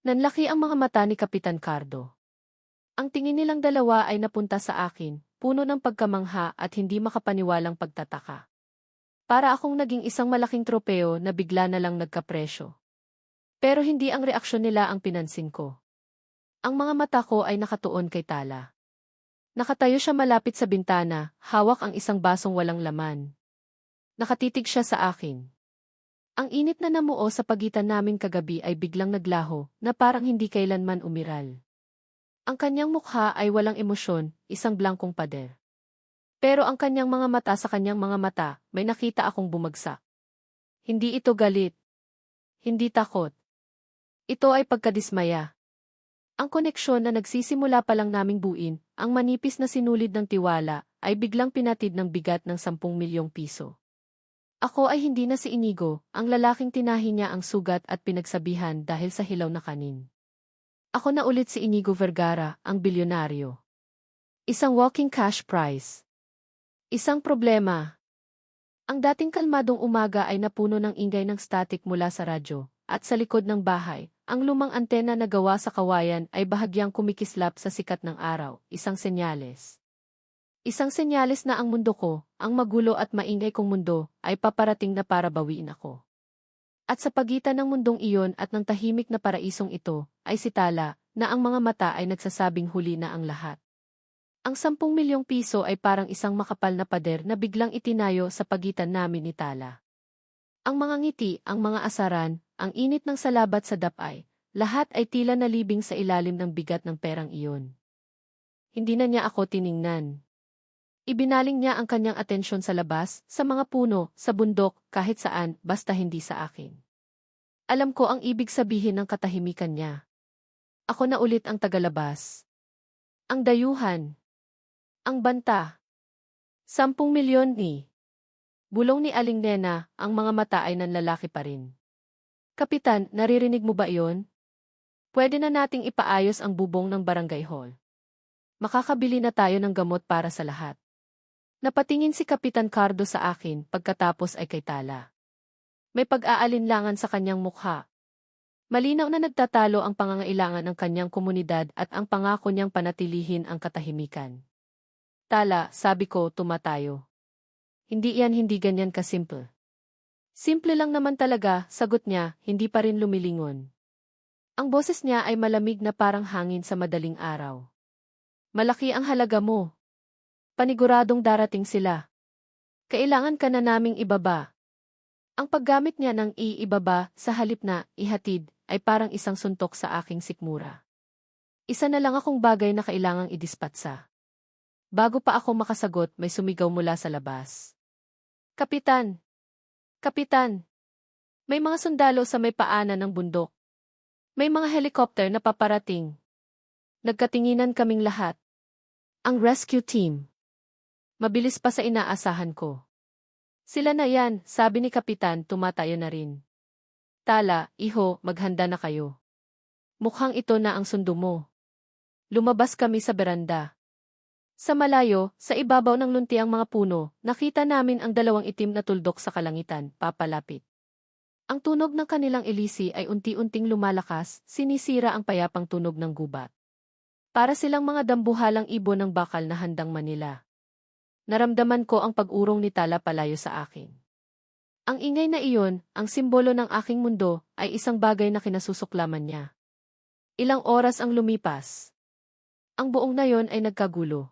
Nanlaki ang mga mata ni Kapitan Cardo. Ang tingin nilang dalawa ay napunta sa akin, puno ng pagkamangha at hindi makapaniwalang pagtataka. Para akong naging isang malaking tropeo na bigla na lang nagkapresyo. Pero hindi ang reaksyon nila ang pinansin ko. Ang mga mata ko ay nakatuon kay Tala. Nakatayo siya malapit sa bintana, hawak ang isang basong walang laman. Nakatitig siya sa akin. Ang init na namuo sa pagitan naming kagabi ay biglang naglaho na parang hindi kailanman umiral. Ang kanyang mukha ay walang emosyon, isang blankong pader. Pero ang kanyang mga mata sa kanyang mga mata, may nakita akong bumagsak. Hindi ito galit. Hindi takot. Ito ay pagkadismaya. Ang koneksyon na nagsisimula pa lang naming buuin, ang manipis na sinulid ng tiwala, ay biglang pinatid ng bigat ng 10 milyong piso. Ako ay hindi na si Inigo, ang lalaking tinahi niya ang sugat at pinagsabihan dahil sa hilaw na kanin. Ako na ulit si Inigo Vergara, ang bilyonaryo. Isang walking cash prize. Isang problema. Ang dating kalmadong umaga ay napuno ng ingay ng static mula sa radyo, at sa likod ng bahay, ang lumang antena na gawa sa kawayan ay bahagyang kumikislap sa sikat ng araw, isang senyales. Isang senyales na ang mundo ko, ang magulo at maingay kong mundo, ay paparating na para bawiin ako. At sa pagitan ng mundong iyon at ng tahimik na paraisong ito, ay si Tala, na ang mga mata ay nagsasabing huli na ang lahat. Ang 10 milyong piso ay parang isang makapal na pader na biglang itinayo sa pagitan namin ni Tala. Ang mga ngiti, ang mga asaran, ang init ng salabat sa dapay, lahat ay tila nalibing sa ilalim ng bigat ng perang iyon. Hindi na niya ako tiningnan. Ibinaling niya ang kanyang atensyon sa labas, sa mga puno, sa bundok, kahit saan, basta hindi sa akin. Alam ko ang ibig sabihin ng katahimikan niya. Ako na ulit ang tagalabas. Ang dayuhan. Ang banta. 10 milyon ni. Bulong ni Aling Nena, ang mga mata ay nanlalaki pa rin. Kapitan, naririnig mo ba iyon? Pwede na nating ipaayos ang bubong ng barangay hall. Makakabili na tayo ng gamot para sa lahat. Napatingin si Kapitan Cardo sa akin pagkatapos ay kay Tala. May pag-aalinlangan sa kanyang mukha. Malinaw na nagtatalo ang pangangailangan ng kanyang komunidad at ang pangako niyang panatilihin ang katahimikan. Tala, sabi ko, tumatayo. Hindi ganyan kasimple. Simple lang naman talaga, sagot niya, hindi pa rin lumilingon. Ang boses niya ay malamig na parang hangin sa madaling araw. Malaki ang halaga mo. Paniguradong darating sila. Kailangan ka na naming ibaba. Ang paggamit niya ng iibaba sa halip na ihatid ay parang isang suntok sa aking sikmura. Isa na lang akong bagay na kailangang idispatsa. Bago pa ako makasagot, may sumigaw mula sa labas. Kapitan! Kapitan! May mga sundalo sa may paanan ng bundok. May mga helicopter na paparating. Nagkatinginan kaming lahat. Ang rescue team. Mabilis pa sa inaasahan ko. Sila na yan, sabi ni Kapitan, tumatayo na rin. Tala, iho, maghanda na kayo. Mukhang ito na ang sundo mo. Lumabas kami sa beranda. Sa malayo, sa ibabaw ng luntiang mga puno, nakita namin ang dalawang itim na tuldok sa kalangitan, papalapit. Ang tunog ng kanilang ilisi ay unti-unting lumalakas, sinisira ang payapang tunog ng gubat. Para silang mga dambuhalang ibon ng bakal na handang manila. Naramdaman ko ang pag-urong ni Tala palayo sa akin. Ang ingay na iyon, ang simbolo ng aking mundo, ay isang bagay na kinasusuklaman niya. Ilang oras ang lumipas. Ang buong nayon ay nagkagulo.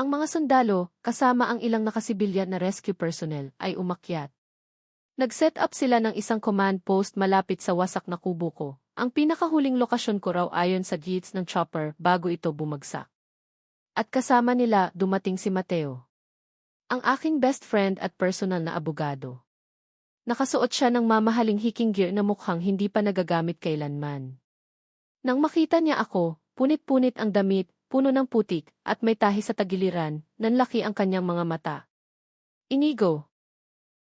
Ang mga sundalo, kasama ang ilang nakasibilyan na rescue personnel, ay umakyat. Nag-set up sila ng isang command post malapit sa wasak na kubo ko, ang pinakahuling lokasyon ko raw ayon sa jets ng chopper bago ito bumagsak. At kasama nila dumating si Mateo. Ang aking best friend at personal na abogado. Nakasuot siya ng mamahaling hiking gear na mukhang hindi pa nagagamit kailanman. Nang makita niya ako, punit-punit ang damit, puno ng putik, at may tahi sa tagiliran, nanlaki ang kanyang mga mata. Inigo.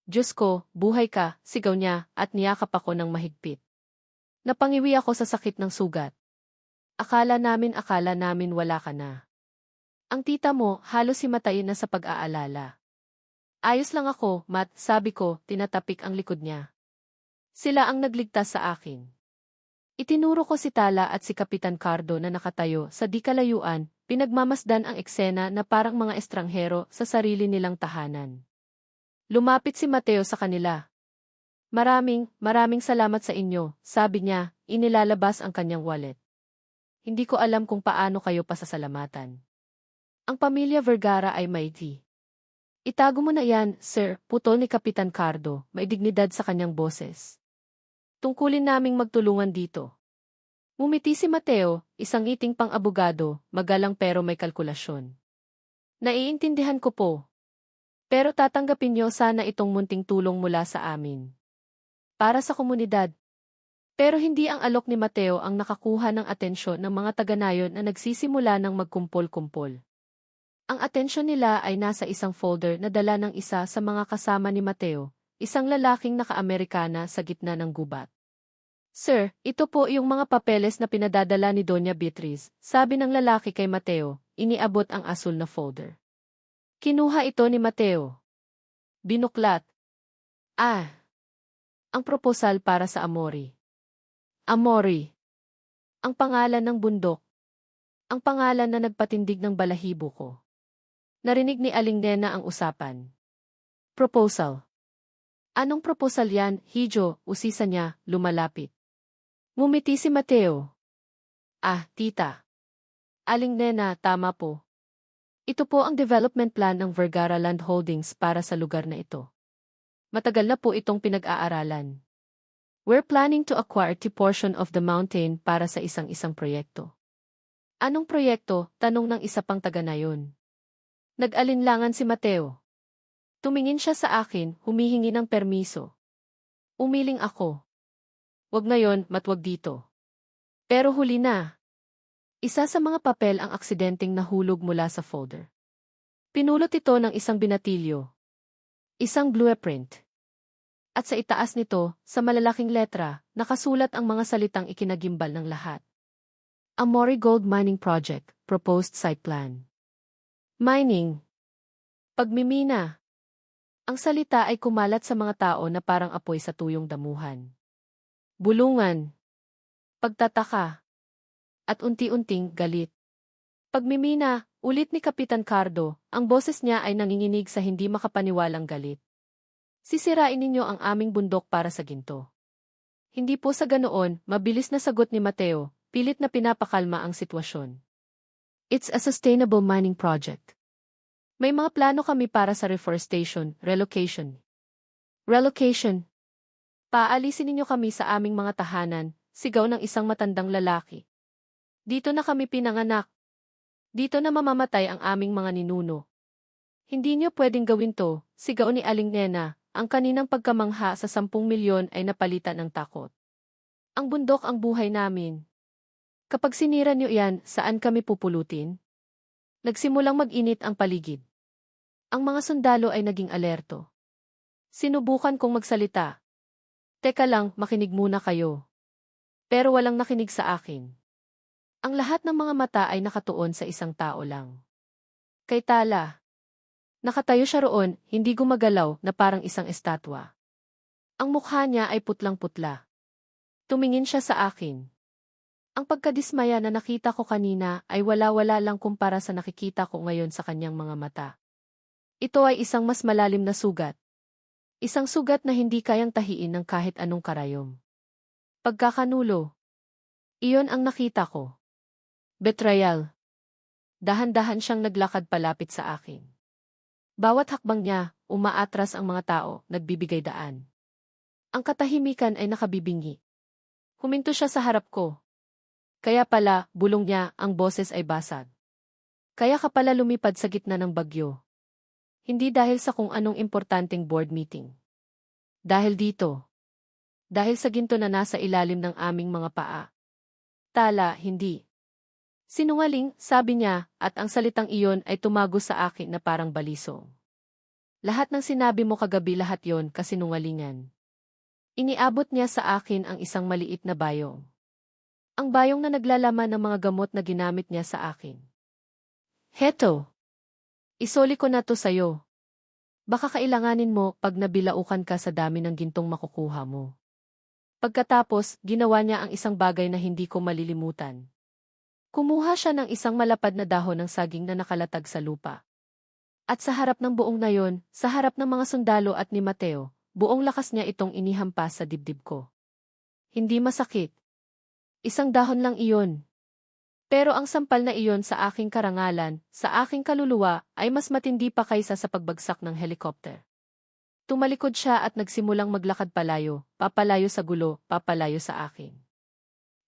Diyos ko, buhay ka, sigaw niya, at niyakap ako ng mahigpit. Napangiwi ako sa sakit ng sugat. Akala namin wala ka na. Ang tita mo, halos himatayin na sa pag-aalala. Ayos lang ako, Matt, sabi ko, tinatapik ang likod niya. Sila ang nagligtas sa akin. Itinuro ko si Tala at si Kapitan Cardo na nakatayo sa di kalayuan, pinagmamasdan ang eksena na parang mga estranghero sa sarili nilang tahanan. Lumapit si Mateo sa kanila. Maraming salamat sa inyo, sabi niya, inilalabas ang kanyang wallet. Hindi ko alam kung paano kayo pasasalamatan. Ang pamilya Vergara ay mighty. Itago mo na yan, sir, putol ni Kapitan Cardo, may dignidad sa kanyang boses. Tungkulin naming magtulungan dito. Ngumiti si Mateo, isang ngiting pang-abogado, magalang pero may kalkulasyon. Naiintindihan ko po. Pero tatanggapin niyo sana itong munting tulong mula sa amin. Para sa komunidad. Pero hindi ang alok ni Mateo ang nakakuha ng atensyon ng mga taga-nayon na nagsisimula ng magkumpol-kumpol. Ang atensyon nila ay nasa isang folder na dala ng isa sa mga kasama ni Mateo, isang lalaking naka-Amerikana sa gitna ng gubat. Sir, ito po yung mga papeles na pinadadala ni Doña Beatriz, sabi ng lalaki kay Mateo, iniabot ang asul na folder. Kinuha ito ni Mateo. Binuklat. Ang proposal para sa Amori. Amori. Ang pangalan ng bundok. Ang pangalan na nagpatindig ng balahibo ko. Narinig ni Aling Nena ang usapan. Proposal. Anong proposal yan, Hijo? Usisa niya, lumalapit. Ngumiti si Mateo. Tita. Aling Nena, tama po. Ito po ang development plan ng Vergara Land Holdings para sa lugar na ito. Matagal na po itong pinag-aaralan. We're planning to acquire a portion of the mountain para sa isang-isang proyekto. Anong proyekto? Tanong ng isa pang taga-nayon. Nag-alinlangan si Mateo. Tumingin siya sa akin, humihingi ng permiso. Umiling ako. Wag ngayon, matwag dito. Pero huli na. Isa sa mga papel ang aksidenteng nahulog mula sa folder. Pinulot ito ng isang binatilyo. Isang blueprint. At sa itaas nito, sa malalaking letra, nakasulat ang mga salitang ikinagimbal ng lahat. Amori Gold Mining Project, Proposed Site Plan. Mining. Pagmimina. Ang salita ay kumalat sa mga tao na parang apoy sa tuyong damuhan. Bulungan. Pagtataka. At unti-unting galit. Pagmimina, ulit ni Kapitan Cardo, ang boses niya ay nanginginig sa hindi makapaniwalang galit. Sisirain ninyo ang aming bundok para sa ginto. Hindi po sa ganoon, mabilis na sagot ni Mateo, pilit na pinapakalma ang sitwasyon. It's a sustainable mining project. May mga plano kami para sa reforestation, relocation. Relocation. Paalisin ninyo kami sa aming mga tahanan, sigaw ng isang matandang lalaki. Dito na kami pinanganak. Dito na mamamatay ang aming mga ninuno. Hindi niyo pwedeng gawin to, sigaw ni Aling Nena, ang kaninang pagkamangha sa 10 milyon ay napalitan ng takot. Ang bundok ang buhay namin. Kapag sinira niyo yan, saan kami pupulutin? Nagsimulang mag-init ang paligid. Ang mga sundalo ay naging alerto. Sinubukan kong magsalita. Teka lang, makinig muna kayo. Pero walang nakinig sa akin. Ang lahat ng mga mata ay nakatuon sa isang tao lang. Kay Tala. Nakatayo siya roon, hindi gumagalaw na parang isang estatwa. Ang mukha niya ay putlang-putla. Tumingin siya sa akin. Ang pagkadismaya na nakita ko kanina ay wala-wala lang kumpara sa nakikita ko ngayon sa kanyang mga mata. Ito ay isang mas malalim na sugat. Isang sugat na hindi kayang tahiin ng kahit anong karayom. Pagkakanulo. Iyon ang nakita ko. Betrayal. Dahan-dahan siyang naglakad palapit sa akin. Bawat hakbang niya, umaatras ang mga tao, nagbibigay daan. Ang katahimikan ay nakabibingi. Huminto siya sa harap ko. Kaya pala, bulong niya, ang boses ay basag. Kaya ka pala lumipad sa gitna ng bagyo. Hindi dahil sa kung anong importanteng board meeting. Dahil dito. Dahil sa ginto na nasa ilalim ng aming mga paa. Tala, hindi. Sinungaling, sabi niya, at ang salitang iyon ay tumago sa akin na parang balisong. Lahat ng sinabi mo kagabi lahat yon kasinungalingan. Iniabot niya sa akin ang isang maliit na bayong. Ang bayong na naglalaman ng mga gamot na ginamit niya sa akin. Heto. Isoli ko na to sa'yo. Baka kailanganin mo pag nabilaukan ka sa dami ng gintong makukuha mo. Pagkatapos, ginawa niya ang isang bagay na hindi ko malilimutan. Kumuha siya ng isang malapad na dahon ng saging na nakalatag sa lupa. At sa harap ng buong nayon, sa harap ng mga sundalo at ni Mateo, buong lakas niya itong inihampas sa dibdib ko. Hindi masakit. Isang dahon lang iyon. Pero ang sampal na iyon sa aking karangalan, sa aking kaluluwa, ay mas matindi pa kaysa sa pagbagsak ng helikopter. Tumalikod siya at nagsimulang maglakad palayo, papalayo sa gulo, papalayo sa akin.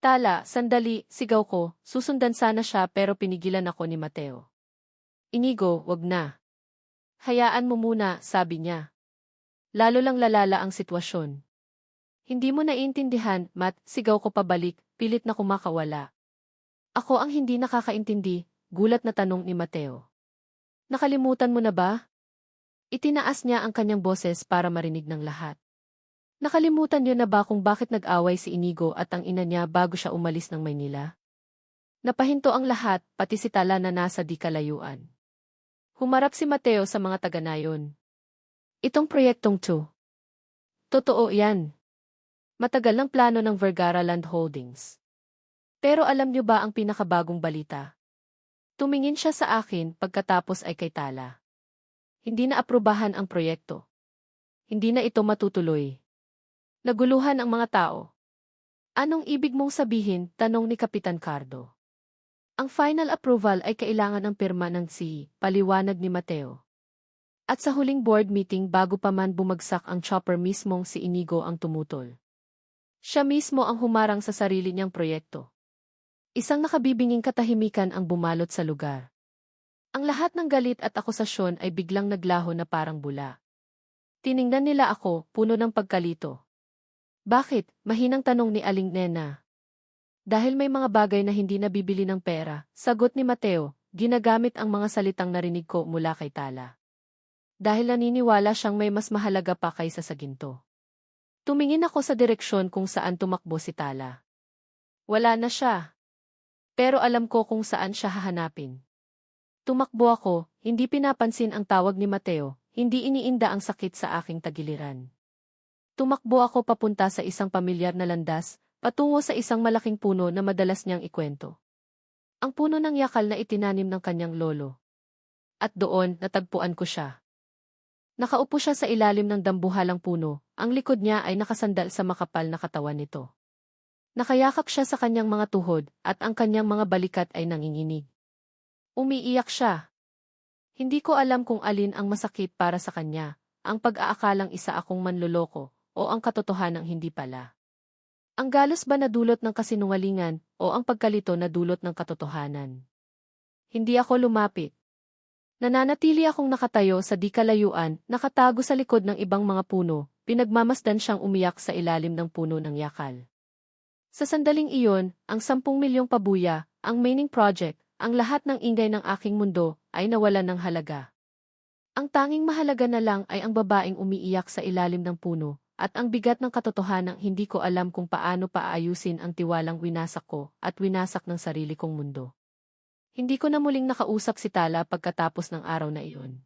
Tala, sandali, sigaw ko, susundan sana siya pero pinigilan ako ni Mateo. Inigo, wag na. Hayaan mo muna, sabi niya. Lalo lang lalala ang sitwasyon. Hindi mo naiintindihan, Matt, sigaw ko pabalik, pilit na kumakawala. Ako ang hindi nakakaintindi, gulat na tanong ni Mateo. Nakalimutan mo na ba? Itinaas niya ang kanyang boses para marinig ng lahat. Nakalimutan niyo na ba kung bakit nag-away si Inigo at ang ina niya bago siya umalis ng Maynila? Napahinto ang lahat, pati si Tala na nasa di kalayuan. Humarap si Mateo sa mga taga-nayon. Itong proyektong to. Totoo yan. Matagal ng plano ng Vergara Land Holdings. Pero alam niyo ba ang pinakabagong balita? Tumingin siya sa akin pagkatapos ay kay Tala. Hindi na aprubahan ang proyekto. Hindi na ito matutuloy. Naguluhan ang mga tao. Anong ibig mong sabihin? Tanong ni Kapitan Cardo. Ang final approval ay kailangan ng pirma ng paliwanag ni Mateo. At sa huling board meeting bago pa man bumagsak ang chopper mismong si Inigo ang tumutol. Siya mismo ang humarang sa sarili niyang proyekto. Isang nakabibinging katahimikan ang bumalot sa lugar. Ang lahat ng galit at akusasyon ay biglang naglaho na parang bula. Tiningnan nila ako, puno ng pagkalito. Bakit? Mahinang tanong ni Aling Nena. Dahil may mga bagay na hindi nabibili ng pera, sagot ni Mateo, ginagamit ang mga salitang narinig ko mula kay Tala. Dahil naniniwala siyang may mas mahalaga pa kaysa sa ginto. Tumingin ako sa direksyon kung saan tumakbo si Tala. Wala na siya. Pero alam ko kung saan siya hahanapin. Tumakbo ako, hindi pinapansin ang tawag ni Mateo, hindi iniinda ang sakit sa aking tagiliran. Tumakbo ako papunta sa isang pamilyar na landas, patungo sa isang malaking puno na madalas niyang ikwento. Ang puno ng yakal na itinanim ng kanyang lolo. At doon, natagpuan ko siya. Nakaupo siya sa ilalim ng dambuhalang puno, ang likod niya ay nakasandal sa makapal na katawan nito. Nakayakap siya sa kanyang mga tuhod, at ang kanyang mga balikat ay nanginginig. Umiiyak siya. Hindi ko alam kung alin ang masakit para sa kanya, ang pag-aakalang isa akong manloloko, o ang katotohanang hindi pala. Ang galos ba na dulot ng kasinungalingan, o ang pagkalito na dulot ng katotohanan? Hindi ako lumapit. Nananatili akong nakatayo sa di kalayuan, nakatago sa likod ng ibang mga puno, pinagmamasdan siyang umiyak sa ilalim ng puno ng yakal. Sa sandaling iyon, ang 10 milyong pabuya, ang mining project, ang lahat ng ingay ng aking mundo, ay nawalan ng halaga. Ang tanging mahalaga na lang ay ang babaeng umiiyak sa ilalim ng puno, at ang bigat ng katotohanang hindi ko alam kung paano paayusin ang tiwalang winasak ko at winasak ng sarili kong mundo. Hindi ko na muling nakausap si Tala pagkatapos ng araw na iyon.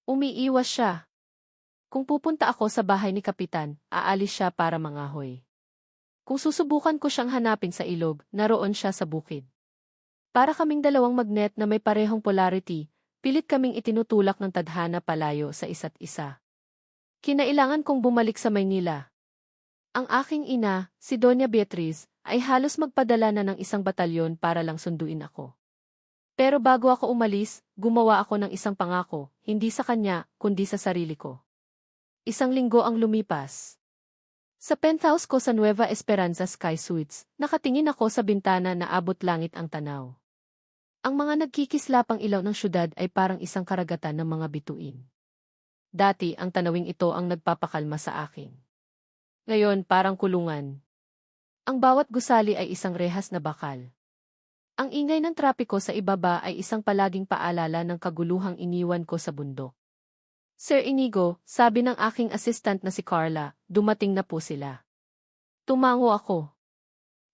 Umiiwas siya. Kung pupunta ako sa bahay ni Kapitan, aalis siya para mangahoy. Kung susubukan ko siyang hanapin sa ilog, naroon siya sa bukid. Para kaming dalawang magnet na may parehong polarity, pilit kaming itinutulak ng tadhana palayo sa isa't isa. Kinailangan kong bumalik sa Maynila. Ang aking ina, si Doña Beatriz, ay halos magpadala na ng isang batalyon para lang sunduin ako. Pero bago ako umalis, gumawa ako ng isang pangako, hindi sa kanya, kundi sa sarili ko. 1 linggo ang lumipas. Sa penthouse ko sa Nueva Esperanza Sky Suites, nakatingin ako sa bintana na abot langit ang tanaw. Ang mga nagkikislapang ilaw ng syudad ay parang isang karagatan ng mga bituin. Dati ang tanawing ito ang nagpapakalma sa akin. Ngayon parang kulungan. Ang bawat gusali ay isang rehas na bakal. Ang ingay ng trapiko sa ibaba ay isang palaging paalala ng kaguluhang iniwan ko sa bundok. Sir Inigo, sabi ng aking assistant na si Carla, dumating na po sila. Tumango ako.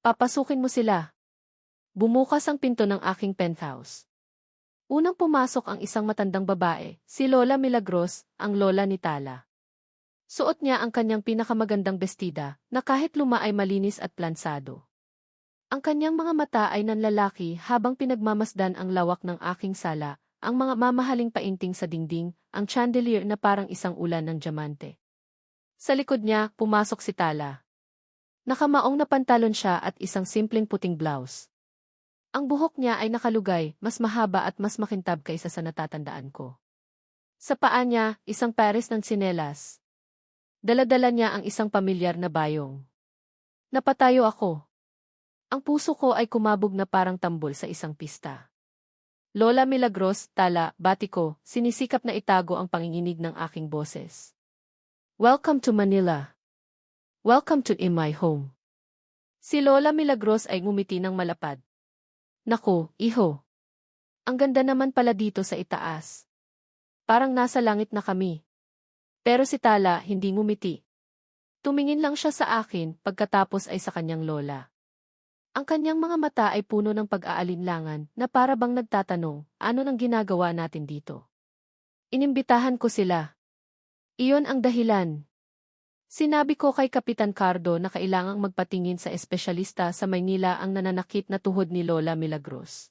Papasukin mo sila. Bumukas ang pinto ng aking penthouse. Unang pumasok ang isang matandang babae, si Lola Milagros, ang lola ni Tala. Suot niya ang kanyang pinakamagandang bestida, na kahit luma ay malinis at plansado. Ang kanyang mga mata ay nanlalaki habang pinagmamasdan ang lawak ng aking sala, ang mga mamahaling painting sa dingding, ang chandelier na parang isang ulan ng diamante. Sa likod niya, pumasok si Tala. Nakamaong na pantalon siya at isang simpleng puting blouse. Ang buhok niya ay nakalugay, mas mahaba at mas makintab kaysa sa natatandaan ko. Sa paa niya, isang pares ng tsinelas. Dala-dala niya ang isang pamilyar na bayong. Napatayo ako. Ang puso ko ay kumabog na parang tambol sa isang pista. Lola Milagros, Tala, bati ko, sinisikap na itago ang panginginig ng aking boses. Welcome to Manila. Welcome to my home. Si Lola Milagros ay ngumiti ng malapad. Naku, iho. Ang ganda naman pala dito sa itaas. Parang nasa langit na kami. Pero si Tala hindi ngumiti. Tumingin lang siya sa akin pagkatapos ay sa kanyang lola. Ang kanyang mga mata ay puno ng pag-aalinlangan na para bang nagtatanong, ano nang ginagawa natin dito? Inimbitahan ko sila. Iyon ang dahilan. Sinabi ko kay Kapitan Cardo na kailangang magpatingin sa espesyalista sa Maynila ang nananakit na tuhod ni Lola Milagros.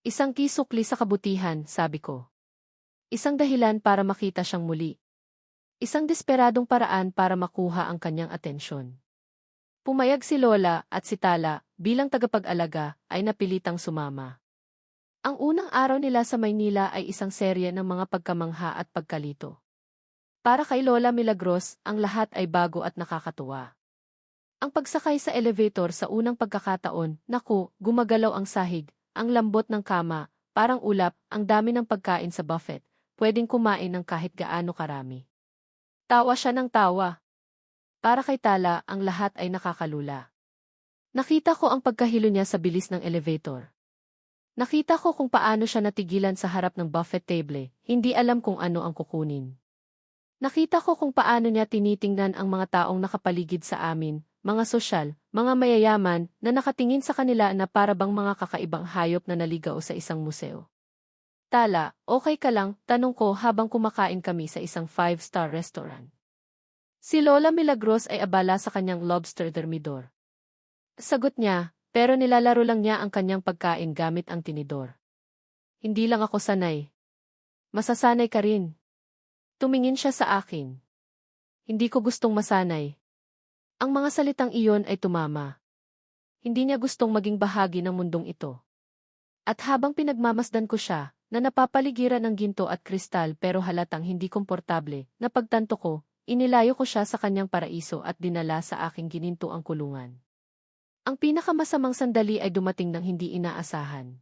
Isang kisukli sa kabutihan, sabi ko. Isang dahilan para makita siyang muli. Isang desperadong paraan para makuha ang kanyang atensyon. Pumayag si Lola at si Tala, bilang tagapag-alaga, ay napilitang sumama. Ang unang araw nila sa Maynila ay isang serye ng mga pagkamangha at pagkalito. Para kay Lola Milagros, ang lahat ay bago at nakakatuwa. Ang pagsakay sa elevator sa unang pagkakataon, naku, gumagalaw ang sahig, ang lambot ng kama, parang ulap, ang dami ng pagkain sa buffet, pwedeng kumain ng kahit gaano karami. Tawa siya ng tawa. Para kay Tala, ang lahat ay nakakalula. Nakita ko ang pagkahilo niya sa bilis ng elevator. Nakita ko kung paano siya natigilan sa harap ng buffet table, hindi alam kung ano ang kukunin. Nakita ko kung paano niya tinitingnan ang mga taong nakapaligid sa amin, mga sosyal, mga mayayaman na nakatingin sa kanila na para bang mga kakaibang hayop na naligaw sa isang museo. Tala, okay ka lang? Tanong ko habang kumakain kami sa isang 5-star restaurant. Si Lola Milagros ay abala sa kanyang lobster thermidor. Sagot niya, pero nilalaro lang niya ang kanyang pagkain gamit ang tinidor. Hindi lang ako sanay. Masasanay ka rin. Tumingin siya sa akin. Hindi ko gustong masanay. Ang mga salitang iyon ay tumama. Hindi niya gustong maging bahagi ng mundong ito. At habang pinagmamasdan ko siya, na napapaligiran ng ginto at kristal pero halatang hindi komportable, napagtanto ko, inilayo ko siya sa kanyang paraiso at dinala sa aking gininto ang kulungan. Ang pinakamasamang sandali ay dumating ng hindi inaasahan.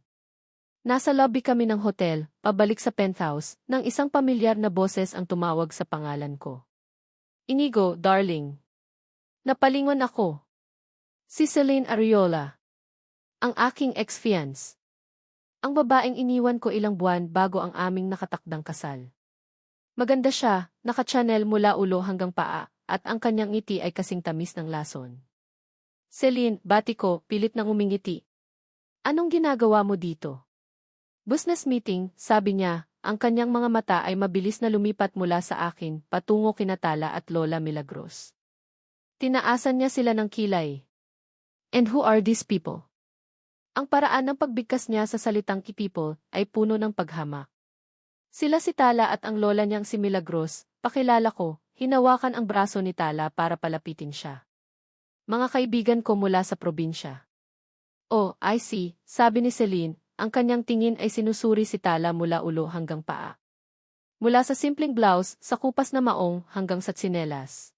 Nasa lobby kami ng hotel, pabalik sa penthouse, nang isang pamilyar na boses ang tumawag sa pangalan ko. Inigo, darling. Napalingon ako. Si Celine Ariola. Ang aking ex-fiance. Ang babaeng iniwan ko ilang buwan bago ang aming nakatakdang kasal. Maganda siya, naka-Chanel mula ulo hanggang paa, at ang kanyang ngiti ay kasing tamis ng lason. Celine, bati ko, pilit nang umingiti. Anong ginagawa mo dito? Business meeting, sabi niya, ang kanyang mga mata ay mabilis na lumipat mula sa akin, patungo kina Tala at Lola Milagros. Tinaasan niya sila ng kilay. And who are these people? Ang paraan ng pagbigkas niya sa salitang people ay puno ng paghamak. Sila si Tala at ang lola niyang si Milagros, pakilala ko, hinawakan ang braso ni Tala para palapitin siya. Mga kaibigan ko mula sa probinsya. Oh, I see, sabi ni Celine. Ang kanyang tingin ay sinusuri si Tala mula ulo hanggang paa. Mula sa simpleng blouse, sa kupas na maong, hanggang sa tsinelas.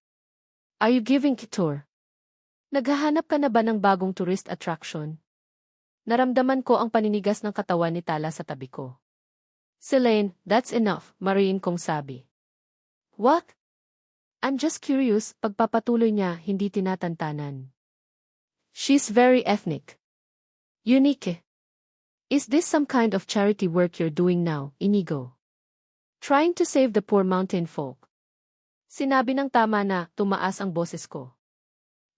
Are you giving a tour? Naghahanap ka na ba ng bagong tourist attraction? Naramdaman ko ang paninigas ng katawan ni Tala sa tabi ko. Celine, that's enough, mariin kong sabi. What? I'm just curious, pagpapatuloy niya, hindi tinatantanan. She's very ethnic. Unique. Is this some kind of charity work you're doing now, Inigo? Trying to save the poor mountain folk. Sinabi ng tama na, tumaas ang boses ko.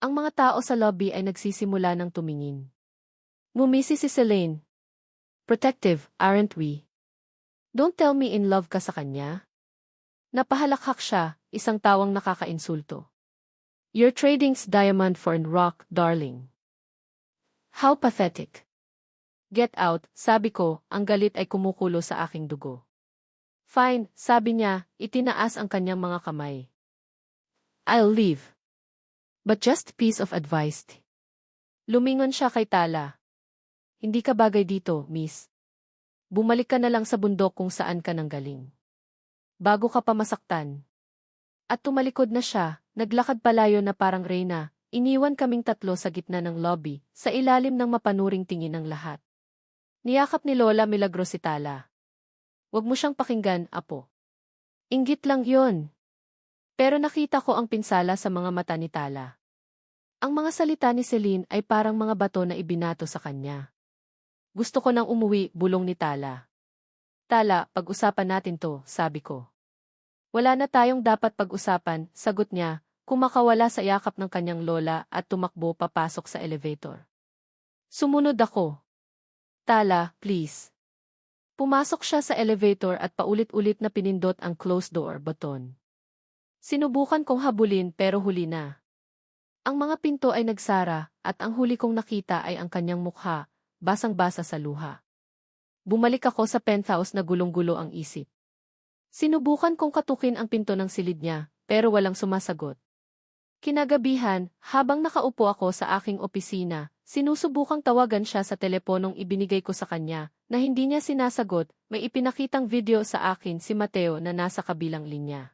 Ang mga tao sa lobby ay nagsisimula ng tumingin. Ngumisi si Selene. Protective, aren't we? Don't tell me in love ka sa kanya. Napahalakhak siya, isang tawang nakakainsulto. You're trading diamond for rock, darling. How pathetic. Get out, sabi ko, ang galit ay kumukulo sa aking dugo. Fine, sabi niya, itinaas ang kanyang mga kamay. I'll leave. But just piece of advice. Lumingon siya kay Tala. Hindi ka bagay dito, miss. Bumalik ka na lang sa bundok kung saan ka nanggaling. Bago ka pa masaktan. At tumalikod na siya, naglakad palayo na parang reyna, iniwan kaming tatlo sa gitna ng lobby, sa ilalim ng mapanuring tingin ng lahat. Niyakap ni Lola Milagros si Tala. Huwag mo siyang pakinggan, apo. Inggit lang yon. Pero nakita ko ang pinsala sa mga mata ni Tala. Ang mga salita ni Selene ay parang mga bato na ibinato sa kanya. Gusto ko nang umuwi, bulong ni Tala. Tala, pag-usapan natin to, sabi ko. Wala na tayong dapat pag-usapan, sagot niya, kumakawala sa yakap ng kanyang lola at tumakbo papasok sa elevator. Sumunod ako. Tala, please. Pumasok siya sa elevator at paulit-ulit na pinindot ang close door button. Sinubukan kong habulin pero huli na. Ang mga pinto ay nagsara at ang huli kong nakita ay ang kanyang mukha, basang-basa sa luha. Bumalik ako sa penthouse na gulong-gulo ang isip. Sinubukan kong katukin ang pinto ng silid niya, pero walang sumasagot. Kinagabihan, habang nakaupo ako sa aking opisina, sinusubukang tawagan siya sa teleponong ibinigay ko sa kanya, na hindi niya sinasagot, may ipinakitang video sa akin si Mateo na nasa kabilang linya.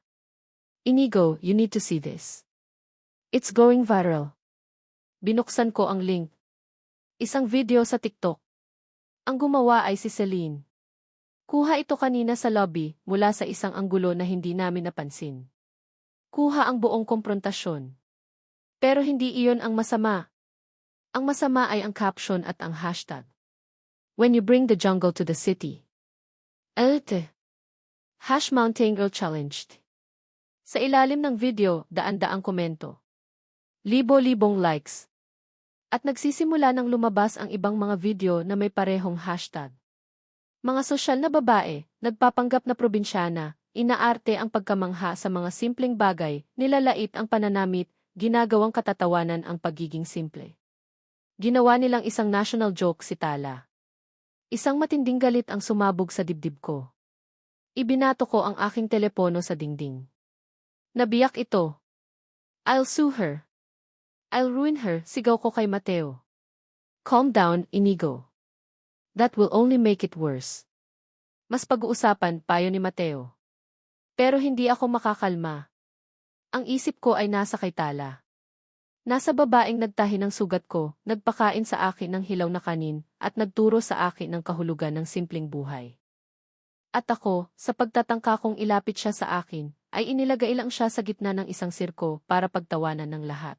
Inigo, you need to see this. It's going viral. Binuksan ko ang link. Isang video sa TikTok. Ang gumawa ay si Selene. Kuha ito kanina sa lobby, mula sa isang anggulo na hindi namin napansin. Kuha ang buong komprontasyon. Pero hindi iyon ang masama. Ang masama ay ang caption at ang hashtag. When you bring the jungle to the city. #mountain girl challenged. Sa ilalim ng video, daan-daang komento. Libo-libong likes. At nagsisimula ng lumabas ang ibang mga video na may parehong hashtag. Mga sosyal na babae, nagpapanggap na probinsyana, inaarte ang pagkamangha sa mga simpleng bagay, nilalait ang pananamit, ginagawang katatawanan ang pagiging simple. Ginawa nilang isang national joke si Tala. Isang matinding galit ang sumabog sa dibdib ko. Ibinato ko ang aking telepono sa dingding. Nabiyak ito. I'll sue her. I'll ruin her, sigaw ko kay Mateo. Calm down, Inigo. That will only make it worse. Mas pag-uusapan, payo ni Mateo. Pero hindi ako makakalma. Ang isip ko ay nasa kay Tala. Nasa babaeng nagtahi ng sugat ko, nagpakain sa akin ng hilaw na kanin, at nagturo sa akin ng kahulugan ng simpleng buhay. At ako, sa pagtatangka kong ilapit siya sa akin, ay inilagay lang siya sa gitna ng isang sirko para pagtawanan ng lahat.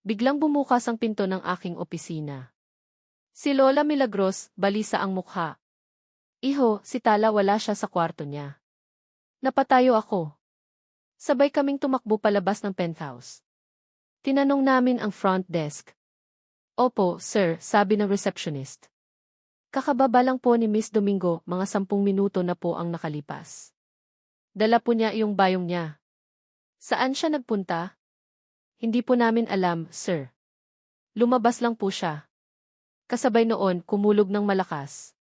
Biglang bumukas ang pinto ng aking opisina. Si Lola Milagros, balisa ang mukha. Iho, si Tala wala siya sa kwarto niya. Napatayo ako. Sabay kaming tumakbo palabas ng penthouse. Tinanong namin ang front desk. Opo, sir, sabi ng receptionist. Kakababa lang po ni Miss Domingo, mga 10 minuto na po ang nakalipas. Dala po niya yung bayong niya. Saan siya nagpunta? Hindi po namin alam, sir. Lumabas lang po siya. Kasabay noon, kumulog ng malakas.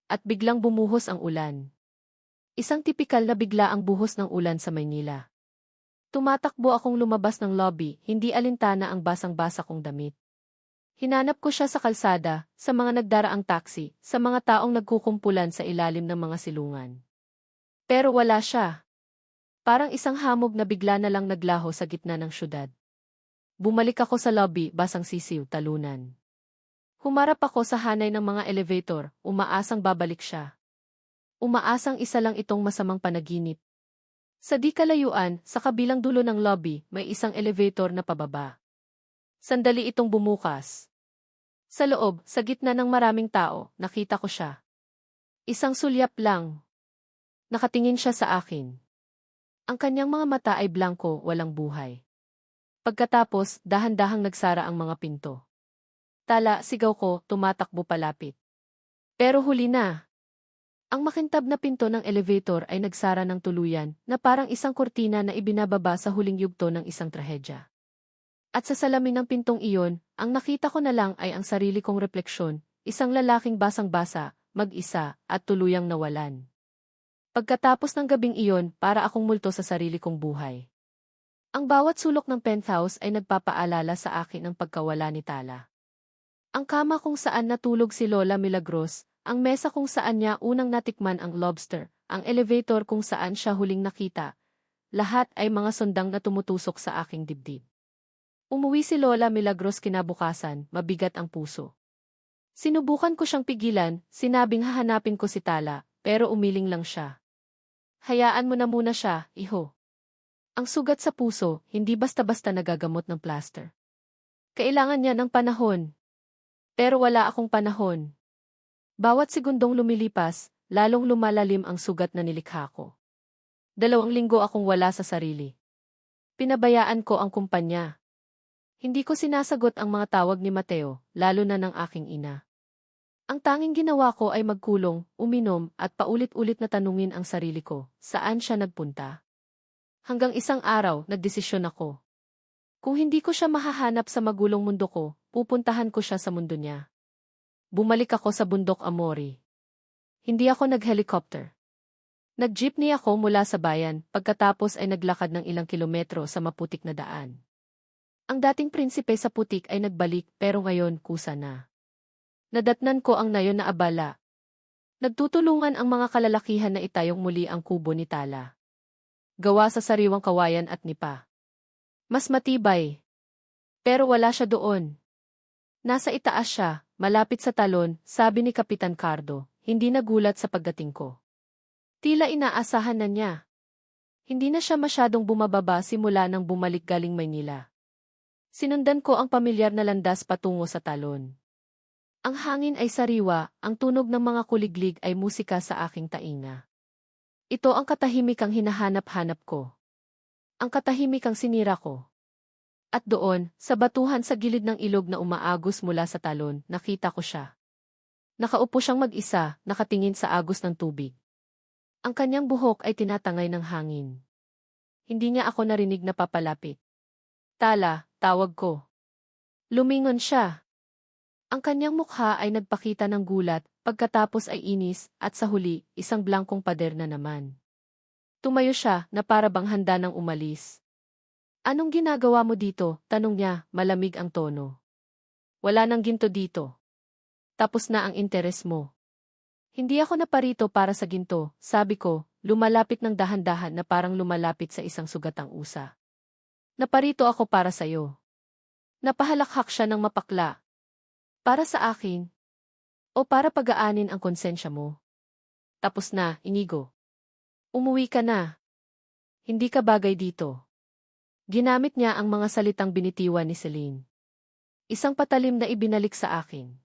At biglang bumuhos ang ulan. Isang tipikal na bigla ang buhos ng ulan sa Maynila. Tumatakbo akong lumabas ng lobby, hindi alintana ang basang-basa kong damit. Hinanap ko siya sa kalsada, sa mga nagdaraang taxi, sa mga taong nagkukumpulan sa ilalim ng mga silungan. Pero wala siya. Parang isang hamog na bigla na lang naglaho sa gitna ng syudad. Bumalik ako sa lobby, basang sisiw, talunan. Humarap ako sa hanay ng mga elevator, umaasang babalik siya. Umaasang isa lang itong masamang panaginip. Sa di kalayuan, sa kabilang dulo ng lobby, may isang elevator na pababa. Sandali itong bumukas. Sa loob, sa gitna ng maraming tao, nakita ko siya. Isang sulyap lang. Nakatingin siya sa akin. Ang kanyang mga mata ay blanko, walang buhay. Pagkatapos, dahan-dahang nagsara ang mga pinto. Tala, sigaw ko, tumatakbo palapit. Pero huli na. Ang makintab na pinto ng elevator ay nagsara ng tuluyan na parang isang kortina na ibinababa sa huling yugto ng isang trahedya. At sa salamin ng pintong iyon, ang nakita ko na lang ay ang sarili kong refleksyon, isang lalaking basang-basa, mag-isa, at tuluyang nawalan. Pagkatapos ng gabing iyon, para akong multo sa sarili kong buhay. Ang bawat sulok ng penthouse ay nagpapaalala sa akin ng pagkawala ni Tala. Ang kama kung saan natulog si Lola Milagros, ang mesa kung saan niya unang natikman ang lobster, ang elevator kung saan siya huling nakita, lahat ay mga sundang na tumutusok sa aking dibdib. Umuwi si Lola Milagros kinabukasan, mabigat ang puso. Sinubukan ko siyang pigilan, sinabing hahanapin ko si Tala, pero umiling lang siya. Hayaan mo na muna siya, iho. Ang sugat sa puso, hindi basta-basta nagagamot ng plaster. Kailangan niya ng panahon. Pero wala akong panahon. Bawat segundong lumilipas, lalong lumalalim ang sugat na nilikha ko. 2 linggo akong wala sa sarili. Pinabayaan ko ang kumpanya. Hindi ko sinasagot ang mga tawag ni Mateo, lalo na ng aking ina. Ang tanging ginawa ko ay magkulong, uminom, at paulit-ulit na tanungin ang sarili ko, saan siya nagpunta. Hanggang isang araw, nagdesisyon ako. Kung hindi ko siya mahahanap sa magulong mundo ko, pupuntahan ko siya sa mundo niya. Bumalik ako sa bundok Amori. Hindi ako nag-helicopter. Nag-jeepney ako mula sa bayan, pagkatapos ay naglakad ng ilang kilometro sa maputik na daan. Ang dating prinsipe sa putik ay nagbalik pero ngayon kusa na. Nadatnan ko ang nayon na abala. Nagtutulungan ang mga kalalakihan na itayong muli ang kubo ni Tala. Gawa sa sariwang kawayan at nipa. Mas matibay. Pero wala siya doon. Nasa itaas siya, malapit sa talon, sabi ni Kapitan Cardo, hindi nagulat sa pagdating ko. Tila inaasahan na niya. Hindi na siya masyadong bumababa simula nang bumalik galing Maynila. Sinundan ko ang pamilyar na landas patungo sa talon. Ang hangin ay sariwa, ang tunog ng mga kuliglig ay musika sa aking tainga. Ito ang katahimikang hinahanap-hanap ko. Ang katahimikang sinira ko. At doon, sa batuhan sa gilid ng ilog na umaagos mula sa talon, nakita ko siya. Nakaupo siyang mag-isa, nakatingin sa agos ng tubig. Ang kanyang buhok ay tinatangay ng hangin. Hindi niya ako narinig na papalapit. Tala, tawag ko. Lumingon siya. Ang kanyang mukha ay nagpakita ng gulat, pagkatapos ay inis, at sa huli, isang blankong pader na naman. Tumayo siya na para bang handa ng umalis. Anong ginagawa mo dito? Tanong niya, malamig ang tono. Wala nang ginto dito. Tapos na ang interes mo. Hindi ako naparito para sa ginto, sabi ko, lumalapit ng dahan-dahan na parang lumalapit sa isang sugatang usa. Naparito ako para sa'yo. Napahalakhak siya ng mapakla. Para sa akin? O para pagaanin ang konsensya mo? Tapos na, Inigo. Umuwi ka na. Hindi ka bagay dito. Ginamit niya ang mga salitang binitiwan ni Celine. Isang patalim na ibinalik sa akin.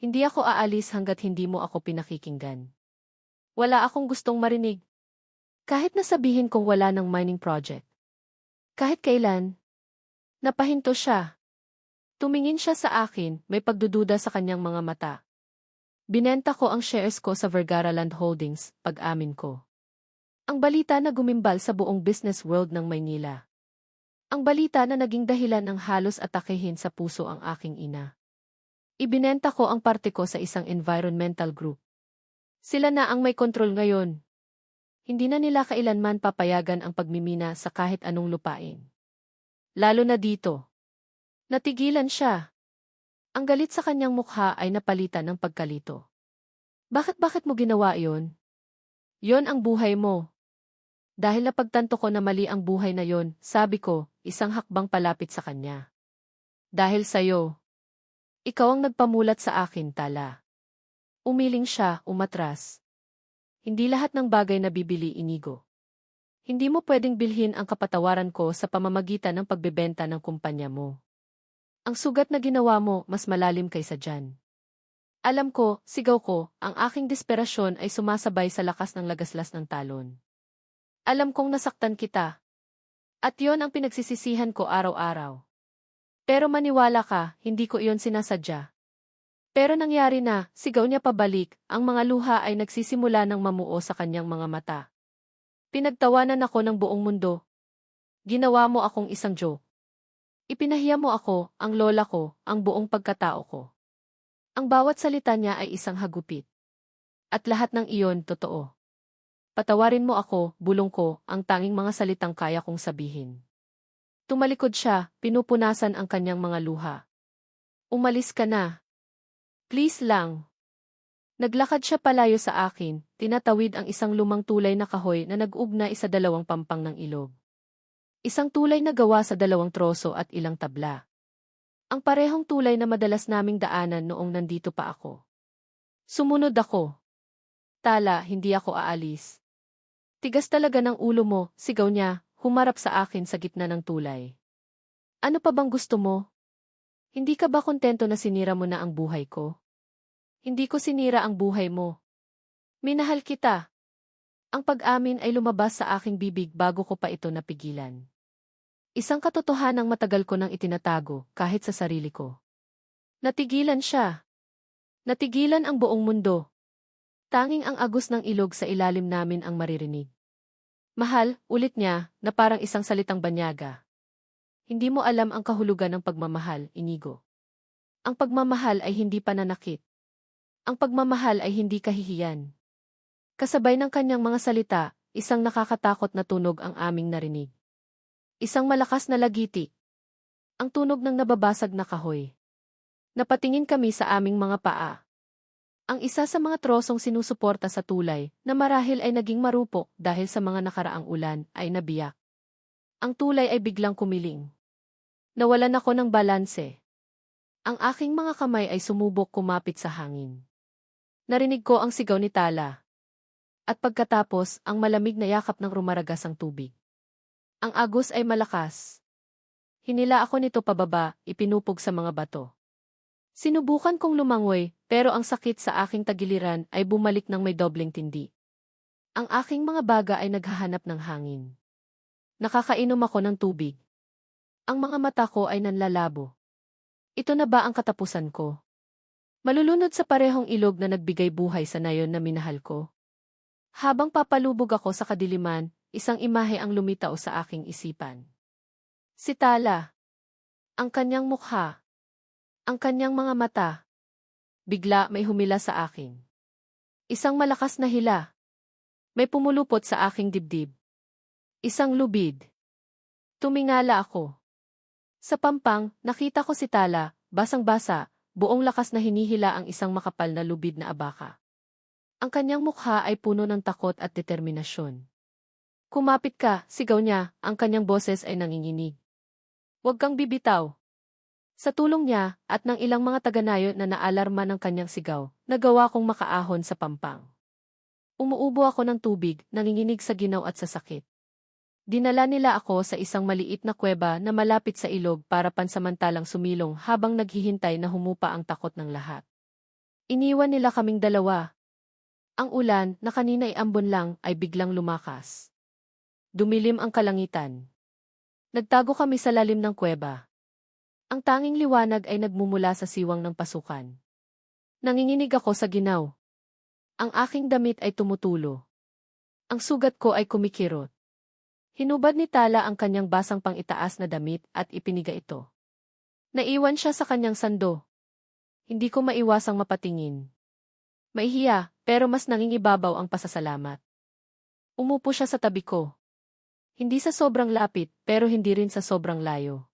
Hindi ako aalis hanggat hindi mo ako pinakikinggan. Wala akong gustong marinig. Kahit nasabihin kong wala ng mining project. Kahit kailan. Napahinto siya. Tumingin siya sa akin, may pagdududa sa kanyang mga mata. Binenta ko ang shares ko sa Vergara Land Holdings, pag-amin ko. Ang balita na gumimbal sa buong business world ng Maynila. Ang balita na naging dahilan ng halos atakehin sa puso ang aking ina. Ibinenta ko ang parte ko sa isang environmental group. Sila na ang may kontrol ngayon. Hindi na nila kailanman papayagan ang pagmimina sa kahit anong lupain. Lalo na dito. Natigilan siya. Ang galit sa kanyang mukha ay napalitan ng pagkalito. Bakit mo ginawa iyon? Yon ang buhay mo. Dahil napagtanto ko na mali ang buhay na yon, sabi ko, isang hakbang palapit sa kanya. Dahil sa'yo. Ikaw ang nagpamulat sa akin, Tala. Umiling siya, umatras. Hindi lahat ng bagay na bibili, Inigo. Hindi mo pwedeng bilhin ang kapatawaran ko sa pamamagitan ng pagbebenta ng kumpanya mo. Ang sugat na ginawa mo mas malalim kaysa dyan. Alam ko, sigaw ko, ang aking desperasyon ay sumasabay sa lakas ng lagaslas ng talon. Alam kong nasaktan kita. At yon ang pinagsisisihan ko araw-araw. Pero maniwala ka, hindi ko iyon sinasadya. Pero nangyari na, sigaw niya pabalik, ang mga luha ay nagsisimula ng mamuo sa kanyang mga mata. Pinagtawanan ako ng buong mundo. Ginawa mo akong isang joke. Ipinahiya mo ako, ang lola ko, ang buong pagkatao ko. Ang bawat salita niya ay isang hagupit. At lahat ng iyon totoo. Patawarin mo ako, bulong ko, ang tanging mga salitang kaya kong sabihin. Tumalikod siya, pinupunasan ang kanyang mga luha. Umalis ka na. Please lang. Naglakad siya palayo sa akin, tinatawid ang isang lumang tulay na kahoy na nag-ugnay sa dalawang pampang ng ilog. Isang tulay na gawa sa dalawang troso at ilang tabla. Ang parehong tulay na madalas naming daanan noong nandito pa ako. Sumunod ako. Tala, hindi ako aalis. Tigas talaga ng ulo mo, sigaw niya, humarap sa akin sa gitna ng tulay. Ano pa bang gusto mo? Hindi ka ba kontento na sinira mo na ang buhay ko? Hindi ko sinira ang buhay mo. Minahal kita. Ang pag-amin ay lumabas sa aking bibig bago ko pa ito napigilan. Isang katotohanang matagal ko nang itinatago, kahit sa sarili ko. Natigilan siya. Natigilan ang buong mundo. Tanging ang agos ng ilog sa ilalim namin ang maririnig. Mahal, ulit niya, na parang isang salitang banyaga. Hindi mo alam ang kahulugan ng pagmamahal, Inigo. Ang pagmamahal ay hindi pananakit. Ang pagmamahal ay hindi kahihiyan. Kasabay ng kanyang mga salita, isang nakakatakot na tunog ang aming narinig. Isang malakas na lagiti. Ang tunog ng nababasag na kahoy. Napatingin kami sa aming mga paa. Ang isa sa mga trosong sinusuporta sa tulay, na marahil ay naging marupok dahil sa mga nakaraang ulan, ay nabiyak. Ang tulay ay biglang kumiling. Nawalan ako ng balanse. Ang aking mga kamay ay sumubok kumapit sa hangin. Narinig ko ang sigaw ni Tala. At pagkatapos, ang malamig na yakap ng rumaragas ang tubig. Ang agos ay malakas. Hinila ako nito pababa, ipinupog sa mga bato. Sinubukan kong lumangoy, pero ang sakit sa aking tagiliran ay bumalik ng may dobleng tindi. Ang aking mga baga ay naghahanap ng hangin. Nakakainom ako ng tubig. Ang mga mata ko ay nanlalabo. Ito na ba ang katapusan ko? Malulunod sa parehong ilog na nagbigay buhay sa nayon na minahal ko? Habang papalubog ako sa kadiliman, isang imahe ang lumitaw sa aking isipan. Si Tala. Ang kanyang mukha. Ang kanyang mga mata. Bigla may humila sa akin. Isang malakas na hila. May pumulupot sa aking dibdib. Isang lubid. Tumingala ako. Sa pampang, nakita ko si Tala, basang-basa, buong lakas na hinihila ang isang makapal na lubid na abaka. Ang kanyang mukha ay puno ng takot at determinasyon. Kumapit ka, sigaw niya, ang kanyang boses ay nanginginig. Huwag kang bibitaw. Sa tulong niya, at ng ilang mga taga-nayon na naalarma ng kanyang sigaw, nagawa kong makaahon sa pampang. Umuubo ako ng tubig, nanginginig sa ginaw at sa sakit. Dinala nila ako sa isang maliit na kuweba na malapit sa ilog para pansamantalang sumilong habang naghihintay na humupa ang takot ng lahat. Iniwan nila kaming dalawa. Ang ulan, na kanina ay ambon lang, ay biglang lumakas. Dumilim ang kalangitan. Nagtago kami sa lalim ng kuweba. Ang tanging liwanag ay nagmumula sa siwang ng pasukan. Nanginginig ako sa ginaw. Ang aking damit ay tumutulo. Ang sugat ko ay kumikirot. Hinubad ni Tala ang kanyang basang pang-itaas na damit at ipiniga ito. Naiwan siya sa kanyang sando. Hindi ko maiwasang mapatingin. Maihiya, pero mas nangingibabaw ang pasasalamat. Umupo siya sa tabi ko. Hindi sa sobrang lapit, pero hindi rin sa sobrang layo.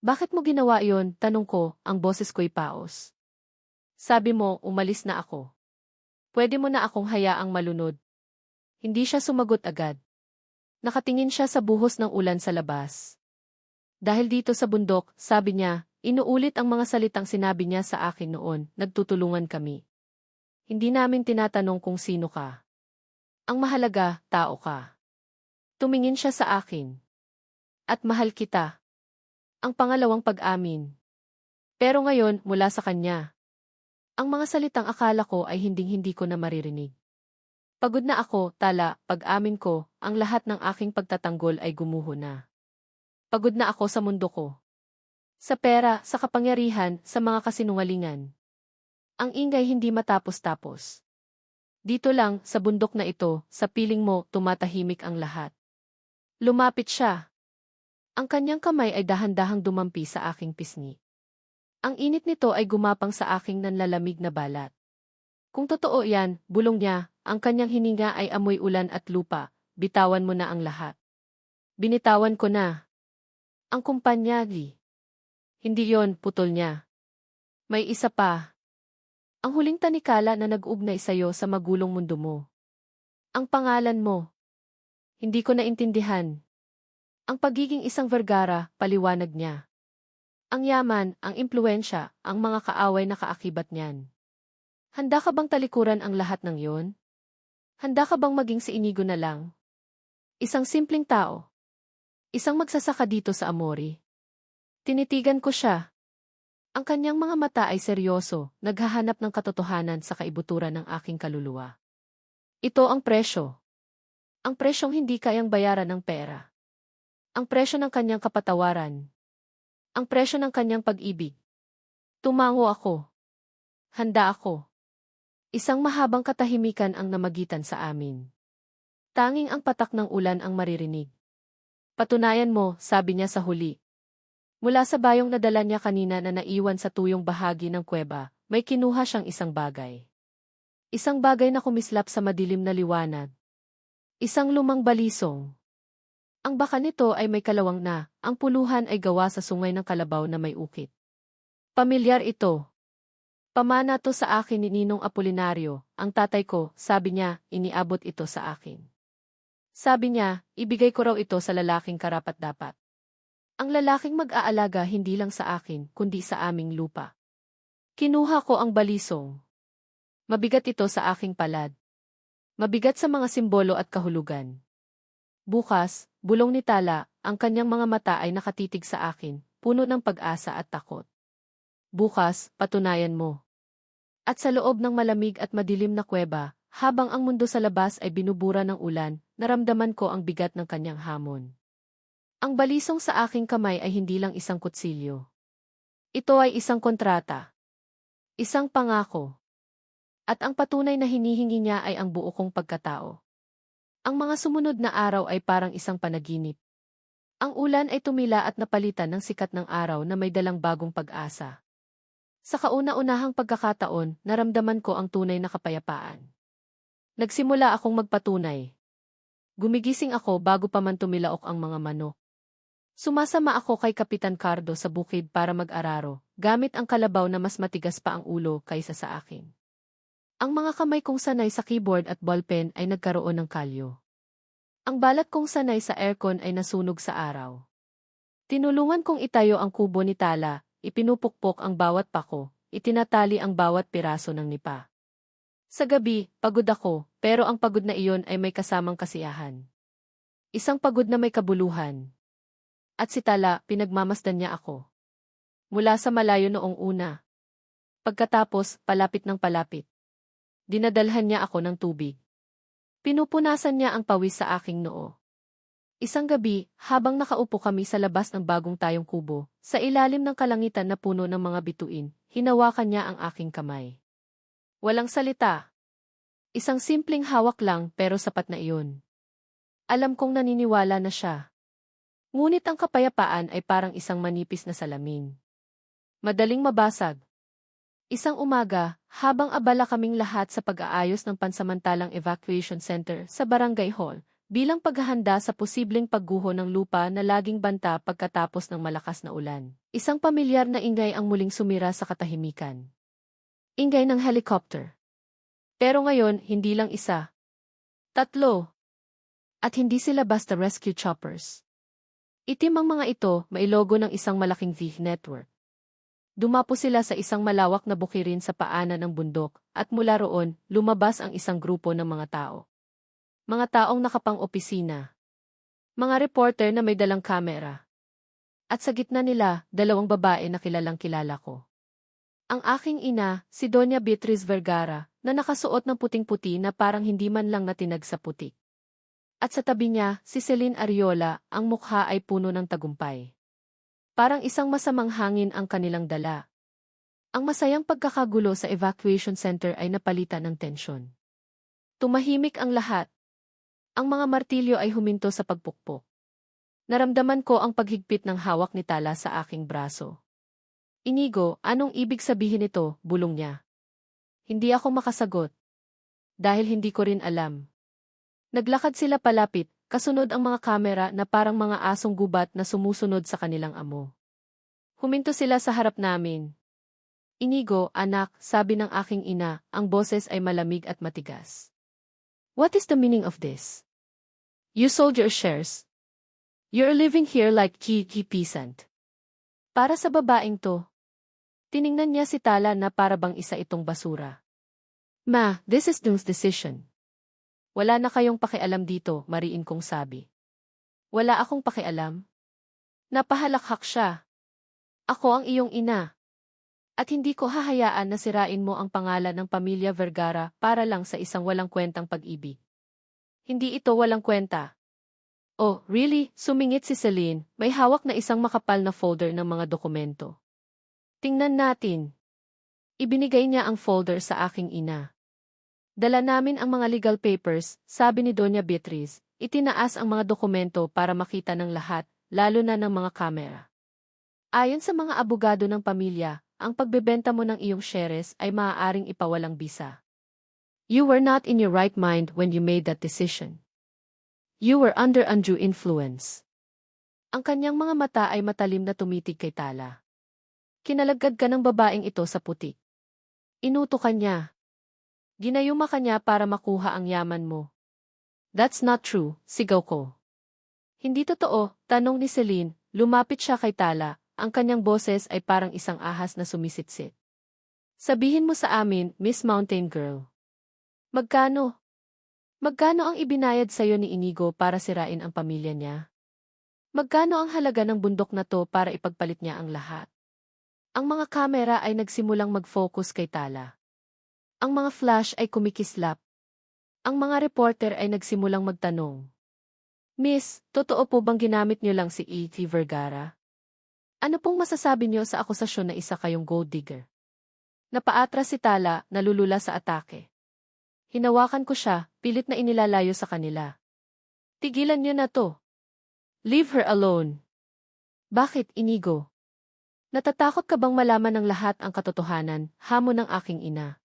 Bakit mo ginawa yon? Tanong ko, ang boses ko'y paos. Sabi mo, umalis na ako. Pwede mo na akong hayaang malunod. Hindi siya sumagot agad. Nakatingin siya sa buhos ng ulan sa labas. Dahil dito sa bundok, sabi niya, inuulit ang mga salitang sinabi niya sa akin noon, nagtutulungan kami. Hindi namin tinatanong kung sino ka. Ang mahalaga, tao ka. Tumingin siya sa akin. At mahal kita. Ang pangalawang pag-amin. Pero ngayon, mula sa kanya. Ang mga salitang akala ko ay hinding-hindi ko na maririnig. Pagod na ako, tala, pag-amin ko, ang lahat ng aking pagtatanggol ay gumuho na. Pagod na ako sa mundo ko. Sa pera, sa kapangyarihan, sa mga kasinungalingan. Ang ingay hindi matapos-tapos. Dito lang, sa bundok na ito, sa piling mo, tumatahimik ang lahat. Lumapit siya. Ang kanyang kamay ay dahan-dahang dumampi sa aking pisngi. Ang init nito ay gumapang sa aking nanlalamig na balat. Kung totoo yan, bulong niya, ang kanyang hininga ay amoy ulan at lupa, bitawan mo na ang lahat. Binitawan ko na. Ang kumpanya, Lee. Hindi yon, putol niya. May isa pa. Ang huling tanikala na nag-ugnay sa'yo sa magulong mundo mo. Ang pangalan mo. Hindi ko naintindihan. Ang pagiging isang Vergara, paliwanag niya. Ang yaman, ang impluwensya, ang mga kaaway na kaakibat niyan. Handa ka bang talikuran ang lahat ng yon? Handa ka bang maging si Inigo na lang? Isang simpleng tao. Isang magsasaka dito sa Amori. Tinitigan ko siya. Ang kanyang mga mata ay seryoso, naghahanap ng katotohanan sa kaibuturan ng aking kaluluwa. Ito ang presyo. Ang presyong hindi kayang bayaran ng pera. Ang presyo ng kanyang kapatawaran. Ang presyo ng kanyang pag-ibig. Tumango ako. Handa ako. Isang mahabang katahimikan ang namagitan sa amin. Tanging ang patak ng ulan ang maririnig. Patunayan mo, sabi niya sa huli. Mula sa bayong nadala niya kanina na naiwan sa tuyong bahagi ng kuweba, may kinuha siyang isang bagay. Isang bagay na kumislap sa madilim na liwanag. Isang lumang balisong. Ang baka nito ay may kalawang na, ang puluhan ay gawa sa sungay ng kalabaw na may ukit. Pamilyar ito. Pamana to sa akin ni Ninong Apolinario, ang tatay ko, sabi niya, iniabot ito sa akin. Sabi niya, ibigay ko raw ito sa lalaking karapat-dapat. Ang lalaking mag-aalaga hindi lang sa akin, kundi sa aming lupa. Kinuha ko ang balisong. Mabigat ito sa aking palad. Mabigat sa mga simbolo at kahulugan. Bukas, bulong ni Tala, ang kanyang mga mata ay nakatitig sa akin, puno ng pag-asa at takot. Bukas, patunayan mo. At sa loob ng malamig at madilim na kuweba, habang ang mundo sa labas ay binubura ng ulan, naramdaman ko ang bigat ng kanyang hamon. Ang balisong sa aking kamay ay hindi lang isang kutsilyo. Ito ay isang kontrata. Isang pangako. At ang patunay na hinihingi niya ay ang buo kong pagkatao. Ang mga sumunod na araw ay parang isang panaginip. Ang ulan ay tumila at napalitan ng sikat ng araw na may dalang bagong pag-asa. Sa kauna-unahang pagkakataon, naramdaman ko ang tunay na kapayapaan. Nagsimula akong magpatunay. Gumigising ako bago pa man tumilaok ang mga manok. Sumasama ako kay Kapitan Cardo sa bukid para mag-araro, gamit ang kalabaw na mas matigas pa ang ulo kaysa sa akin. Ang mga kamay kong sanay sa keyboard at ballpen ay nagkaroon ng kalyo. Ang balat kong sanay sa aircon ay nasunog sa araw. Tinulungan kong itayo ang kubo ni Tala, ipinupukpok ang bawat pako, itinatali ang bawat piraso ng nipa. Sa gabi, pagod ako, pero ang pagod na iyon ay may kasamang kasiyahan. Isang pagod na may kabuluhan. At si Tala, pinagmamasdan niya ako. Mula sa malayo noong una. Pagkatapos, palapit ng palapit. Dinadalhan niya ako ng tubig. Pinupunasan niya ang pawis sa aking noo. Isang gabi, habang nakaupo kami sa labas ng bagong tayong kubo, sa ilalim ng kalangitan na puno ng mga bituin, hinawakan niya ang aking kamay. Walang salita. Isang simpleng hawak lang pero sapat na iyon. Alam kong naniniwala na siya. Ngunit ang kapayapaan ay parang isang manipis na salamin. Madaling mabasag. Isang umaga, habang abala kaming lahat sa pag-aayos ng pansamantalang evacuation center sa Barangay Hall, bilang paghahanda sa posibleng pagguho ng lupa na laging banta pagkatapos ng malakas na ulan. Isang pamilyar na ingay ang muling sumira sa katahimikan. Ingay ng helicopter. Pero ngayon, hindi lang isa. 3. At hindi sila basta rescue choppers. Itim ang mga ito, may logo ng isang malaking V network. Dumapo sila sa isang malawak na bukirin sa paanan ng bundok, at mula roon, lumabas ang isang grupo ng mga tao. Mga taong nakapang-opisina. Mga reporter na may dalang kamera. At sa gitna nila, 2 babae na kilalang kilala ko. Ang aking ina, si Doña Beatriz Vergara, na nakasuot ng puting-puti na parang hindi man lang natinag sa putik. At sa tabi niya, si Celine Ariola, ang mukha ay puno ng tagumpay. Parang isang masamang hangin ang kanilang dala. Ang masayang pagkakagulo sa evacuation center ay napalitan ng tensyon. Tumahimik ang lahat. Ang mga martilyo ay huminto sa pagpukpok. Naramdaman ko ang paghigpit ng hawak ni Tala sa aking braso. Inigo, anong ibig sabihin nito? Bulong niya. Hindi ako makasagot. Dahil hindi ko rin alam. Naglakad sila palapit, kasunod ang mga kamera na parang mga asong gubat na sumusunod sa kanilang amo. Huminto sila sa harap namin. Inigo, anak, sabi ng aking ina, ang boses ay malamig at matigas. What is the meaning of this? You sold your shares. You're living here like Kiki peasant. Para sa babaeng to. Tiningnan niya si Tala na para bang isa itong basura. Ma, this is Dung's decision. Wala na kayong pakialam dito, mariin kong sabi. Wala akong pakialam. Napahalakhak siya. Ako ang iyong ina. At hindi ko hahayaan na sirain mo ang pangalan ng pamilya Vergara para lang sa isang walang kwentang pag-ibig. Hindi ito walang kwenta. Oh, really? Sumingit si Celine, may hawak na isang makapal na folder ng mga dokumento. Tingnan natin. Ibinigay niya ang folder sa aking ina. Dala namin ang mga legal papers, sabi ni Doña Beatriz, itinaas ang mga dokumento para makita ng lahat, lalo na ng mga kamera. Ayon sa mga abogado ng pamilya, ang pagbebenta mo ng iyong shares ay maaaring ipawalang bisa. You were not in your right mind when you made that decision. You were under undue influence. Ang kanyang mga mata ay matalim na tumitig kay Tala. Kinalagad ka ng babaeng ito sa putik. Inutukan niya. Ginayuma ka niya para makuha ang yaman mo. That's not true, sigaw ko. Hindi totoo, tanong ni Celine, lumapit siya kay Tala. Ang kanyang boses ay parang isang ahas na sumisitsit. Sabihin mo sa amin, Miss Mountain Girl. Magkano? Magkano ang ibinayad sa'yo ni Inigo para sirain ang pamilya niya? Magkano ang halaga ng bundok na to para ipagpalit niya ang lahat? Ang mga kamera ay nagsimulang mag-focus kay Tala. Ang mga flash ay kumikislap. Ang mga reporter ay nagsimulang magtanong. Miss, totoo po bang ginamit niyo lang si E.T. Vergara? Ano pong masasabi niyo sa akusasyon na isa kayong gold digger? Napaatras si Tala, nalulula sa atake. Hinawakan ko siya, pilit na inilalayo sa kanila. Tigilan niyo na to. Leave her alone. Bakit, Inigo? Natatakot ka bang malaman ng lahat ang katotohanan, hamon ng aking ina?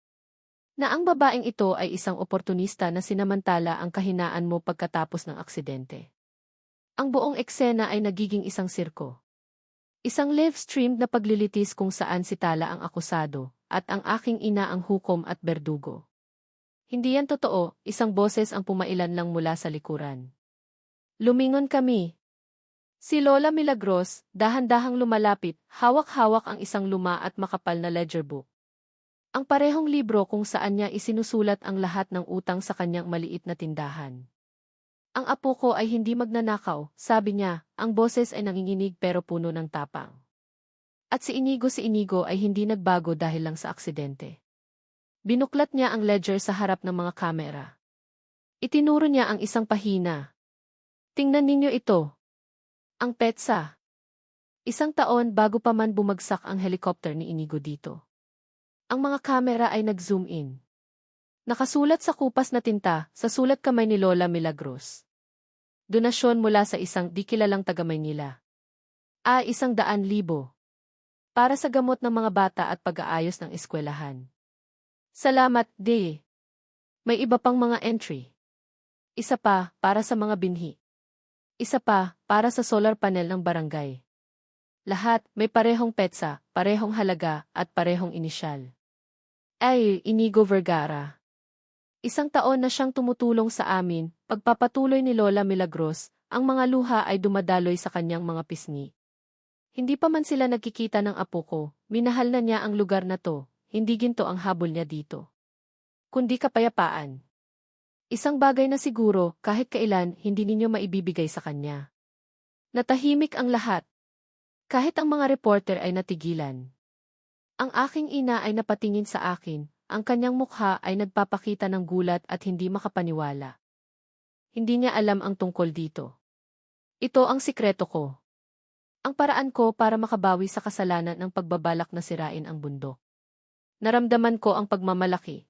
Na ang babaeng ito ay isang oportunista na sinamantala ang kahinaan mo pagkatapos ng aksidente. Ang buong eksena ay nagiging isang sirko. Isang live stream na paglilitis kung saan si Tala ang akusado, at ang aking ina ang hukom at berdugo. Hindi yan totoo, isang boses ang pumailan lang mula sa likuran. Lumingon kami. Si Lola Milagros, dahan-dahang lumalapit, hawak-hawak ang isang luma at makapal na ledger book. Ang parehong libro kung saan niya isinusulat ang lahat ng utang sa kanyang maliit na tindahan. Ang apo ko ay hindi magnanakaw, sabi niya, ang boses ay nanginginig pero puno ng tapang. At si Inigo ay hindi nagbago dahil lang sa aksidente. Binuklat niya ang ledger sa harap ng mga kamera. Itinuro niya ang isang pahina. Tingnan ninyo ito. Ang petsa. 1 taon bago pa man bumagsak ang helicopter ni Inigo dito. Ang mga kamera ay nag-zoom in. Nakasulat sa kupas na tinta, sa sulat kamay ni Lola Milagros. Donasyon mula sa isang di kilalang taga Maynila. 100,000 para sa gamot ng mga bata at pag-aayos ng eskwelahan. Salamat, De. May iba pang mga entry. Isa pa, para sa mga binhi. Isa pa, para sa solar panel ng barangay. Lahat, may parehong petsa, parehong halaga, at parehong inisyal. Ay, Inigo Vergara. 1 taon na siyang tumutulong sa amin, pagpapatuloy ni Lola Milagros, ang mga luha ay dumadaloy sa kanyang mga pisngi. Hindi pa man sila nagkikita ng apo ko, minahal na niya ang lugar na to, hindi ginto ang habol niya dito. Kundi kapayapaan. Isang bagay na siguro, kahit kailan, hindi ninyo maibibigay sa kanya. Natahimik ang lahat. Kahit ang mga reporter ay natigilan. Ang aking ina ay napatingin sa akin, ang kanyang mukha ay nagpapakita ng gulat at hindi makapaniwala. Hindi niya alam ang tungkol dito. Ito ang sikreto ko. Ang paraan ko para makabawi sa kasalanan ng pagbabalak na sirain ang bundok. Naramdaman ko ang pagmamalaki.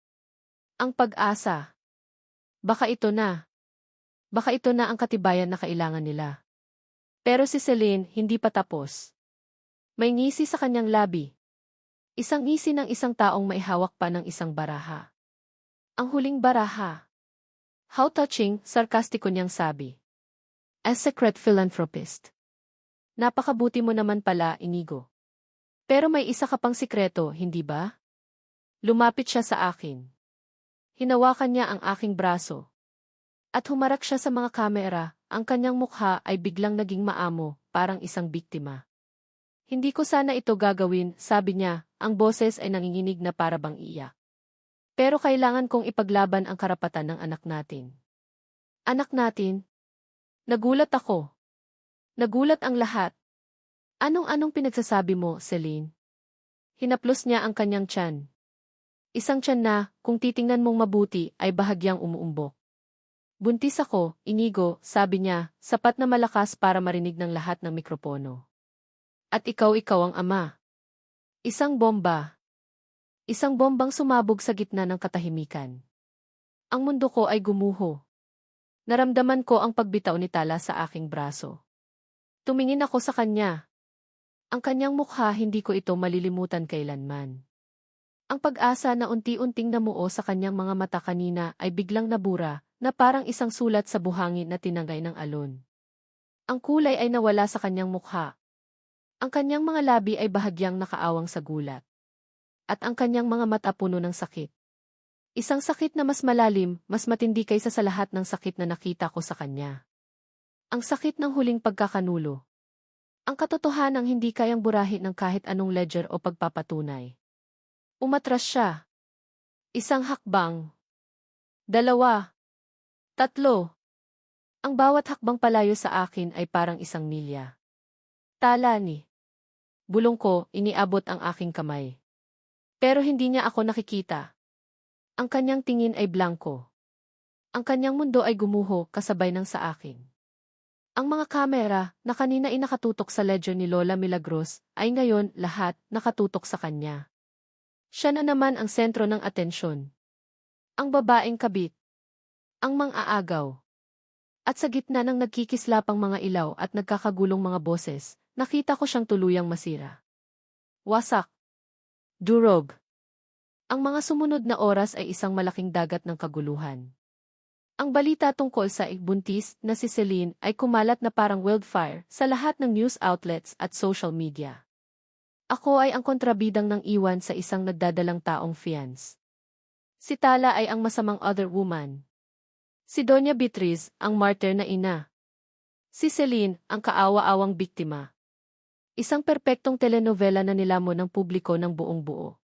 Ang pag-asa. Baka ito na. Baka ito na ang katibayan na kailangan nila. Pero si Celine hindi pa tapos. May ngisi sa kanyang labi. Isang ngisi ng isang taong maihawak pa ng isang baraha. Ang huling baraha. How touching, sarkastiko niyang sabi. As secret philanthropist. Napakabuti mo naman pala, Inigo. Pero may isa ka pang sikreto, hindi ba? Lumapit siya sa akin. Hinawakan niya ang aking braso. At humarap siya sa mga kamera, ang kanyang mukha ay biglang naging maamo, parang isang biktima. Hindi ko sana ito gagawin, sabi niya, ang boses ay nanginginig na para bang iyak. Pero kailangan kong ipaglaban ang karapatan ng anak natin. Anak natin? Nagulat ako. Nagulat ang lahat. Anong pinagsasabi mo, Celine? Hinaplos niya ang kanyang tiyan. Isang tiyan na, kung titingnan mong mabuti, ay bahagyang umuumbok. Buntis ako, Inigo, sabi niya, sapat na malakas para marinig ng lahat ng mikropono. At ikaw ang ama. Isang bomba. Isang bombang sumabog sa gitna ng katahimikan. Ang mundo ko ay gumuho. Naramdaman ko ang pagbitaw ni Tala sa aking braso. Tumingin ako sa kanya. Ang kanyang mukha hindi ko ito malilimutan kailanman. Ang pag-asa na unti-unting namuo sa kanyang mga mata kanina ay biglang nabura, na parang isang sulat sa buhangin na tinangay ng alon. Ang kulay ay nawala sa kanyang mukha. Ang kanyang mga labi ay bahagyang nakaawang sa gulat. At ang kanyang mga mata puno ng sakit. Isang sakit na mas malalim, mas matindi kaysa sa lahat ng sakit na nakita ko sa kanya. Ang sakit ng huling pagkakanulo. Ang katotohanang hindi kayang burahin ng kahit anong ledger o pagpapatunay. Umatras siya. Isang hakbang. 2. 3. Ang bawat hakbang palayo sa akin ay parang isang milya. Tala ni. Bulong ko, iniabot ang aking kamay. Pero hindi niya ako nakikita. Ang kanyang tingin ay blanko. Ang kanyang mundo ay gumuho kasabay ng sa akin. Ang mga kamera, na kanina ay nakatutok sa ledger ni Lola Milagros, ay ngayon lahat nakatutok sa kanya. Siya na naman ang sentro ng atensyon. Ang babaeng kabit. Ang mang-aagaw. At sa gitna ng nagkikislapang mga ilaw at nagkakagulong mga boses, nakita ko siyang tuluyang masira. Wasak. Durog. Ang mga sumunod na oras ay isang malaking dagat ng kaguluhan. Ang balita tungkol sa buntis na si Celine ay kumalat na parang wildfire sa lahat ng news outlets at social media. Ako ay ang kontrabidang nang iwan sa isang nagdadalang taong fiance. Si Tala ay ang masamang other woman. Si Doña Beatriz, ang martyr na ina. Si Celine, ang kaawa-awang biktima. Isang perpektong telenovela na nilamon ng publiko ng buong buo.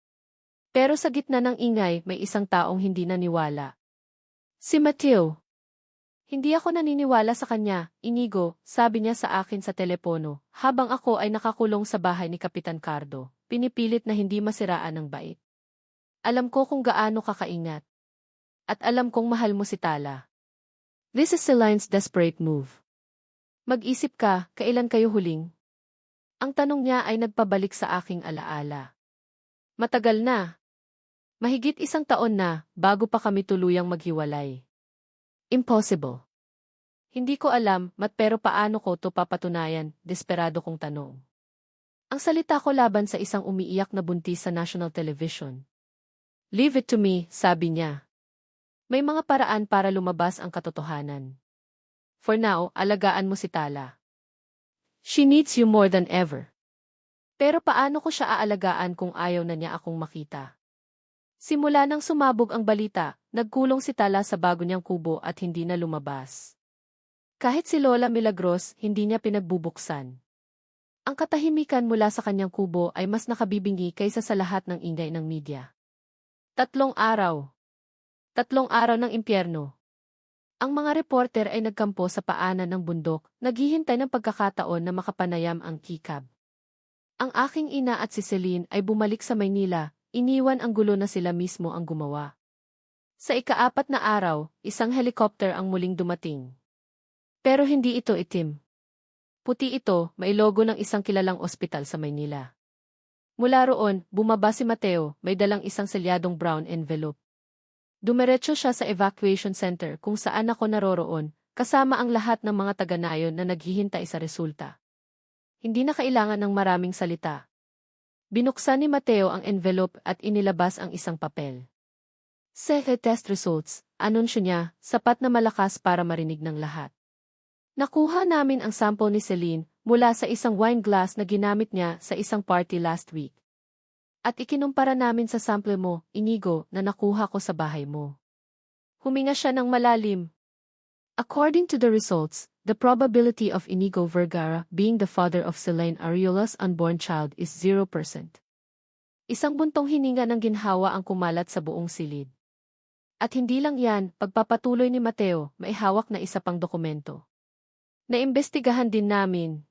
Pero sa gitna ng ingay, may isang taong hindi naniwala. Si Mateo. Hindi ako naniniwala sa kanya, Inigo, sabi niya sa akin sa telepono, habang ako ay nakakulong sa bahay ni Kapitan Cardo, pinipilit na hindi masiraan ng bait. Alam ko kung gaano kakaingat. At alam kong mahal mo si Tala. This is Celine's desperate move. Mag-isip ka, kailan kayo huling? Ang tanong niya ay nagpabalik sa aking alaala. Matagal na. Mahigit 1 taon na, bago pa kami tuluyang maghiwalay. Impossible. Hindi ko alam, pero paano ko to papatunayan, desperado kong tanong. Ang salita ko laban sa isang umiiyak na buntis sa national television. Leave it to me, sabi niya. May mga paraan para lumabas ang katotohanan. For now, alagaan mo si Tala. She needs you more than ever. Pero paano ko siya aalagaan kung ayaw na niya akong makita? Simula nang sumabog ang balita, nagkulong si Tala sa bago niyang kubo at hindi na lumabas. Kahit si Lola Milagros, hindi niya pinagbubuksan. Ang katahimikan mula sa kanyang kubo ay mas nakabibingi kaysa sa lahat ng ingay ng media. 3 araw. 3 araw ng impyerno. Ang mga reporter ay nagkampo sa paanan ng bundok, naghihintay ng pagkakataon na makapanayam ang kikab. Ang aking ina at si Celine ay bumalik sa Maynila, iniwan ang gulo na sila mismo ang gumawa. Sa ika-4 na araw, isang helicopter ang muling dumating. Pero hindi ito itim. Puti ito, may logo ng isang kilalang ospital sa Maynila. Mula roon, bumaba si Mateo, may dalang isang selyadong brown envelope. Dumiretso siya sa evacuation center kung saan ako naroroon, kasama ang lahat ng mga taga-nayon na naghihintay sa resulta. Hindi na kailangan ng maraming salita. Binuksan ni Mateo ang envelope at inilabas ang isang papel. Test results, anunsyo niya, sapat na malakas para marinig ng lahat. Nakuha namin ang sample ni Celine mula sa isang wine glass na ginamit niya sa isang party last week. At ikinumpara namin sa sample mo, Inigo, na nakuha ko sa bahay mo. Huminga siya ng malalim. According to the results, the probability of Inigo Vergara being the father of Celine Ariola's unborn child is 0%. Isang buntong hininga ng ginhawa ang kumalat sa buong silid. At hindi lang yan, pagpapatuloy ni Mateo, may hawak na isa pang dokumento. Naimbestigahan din namin.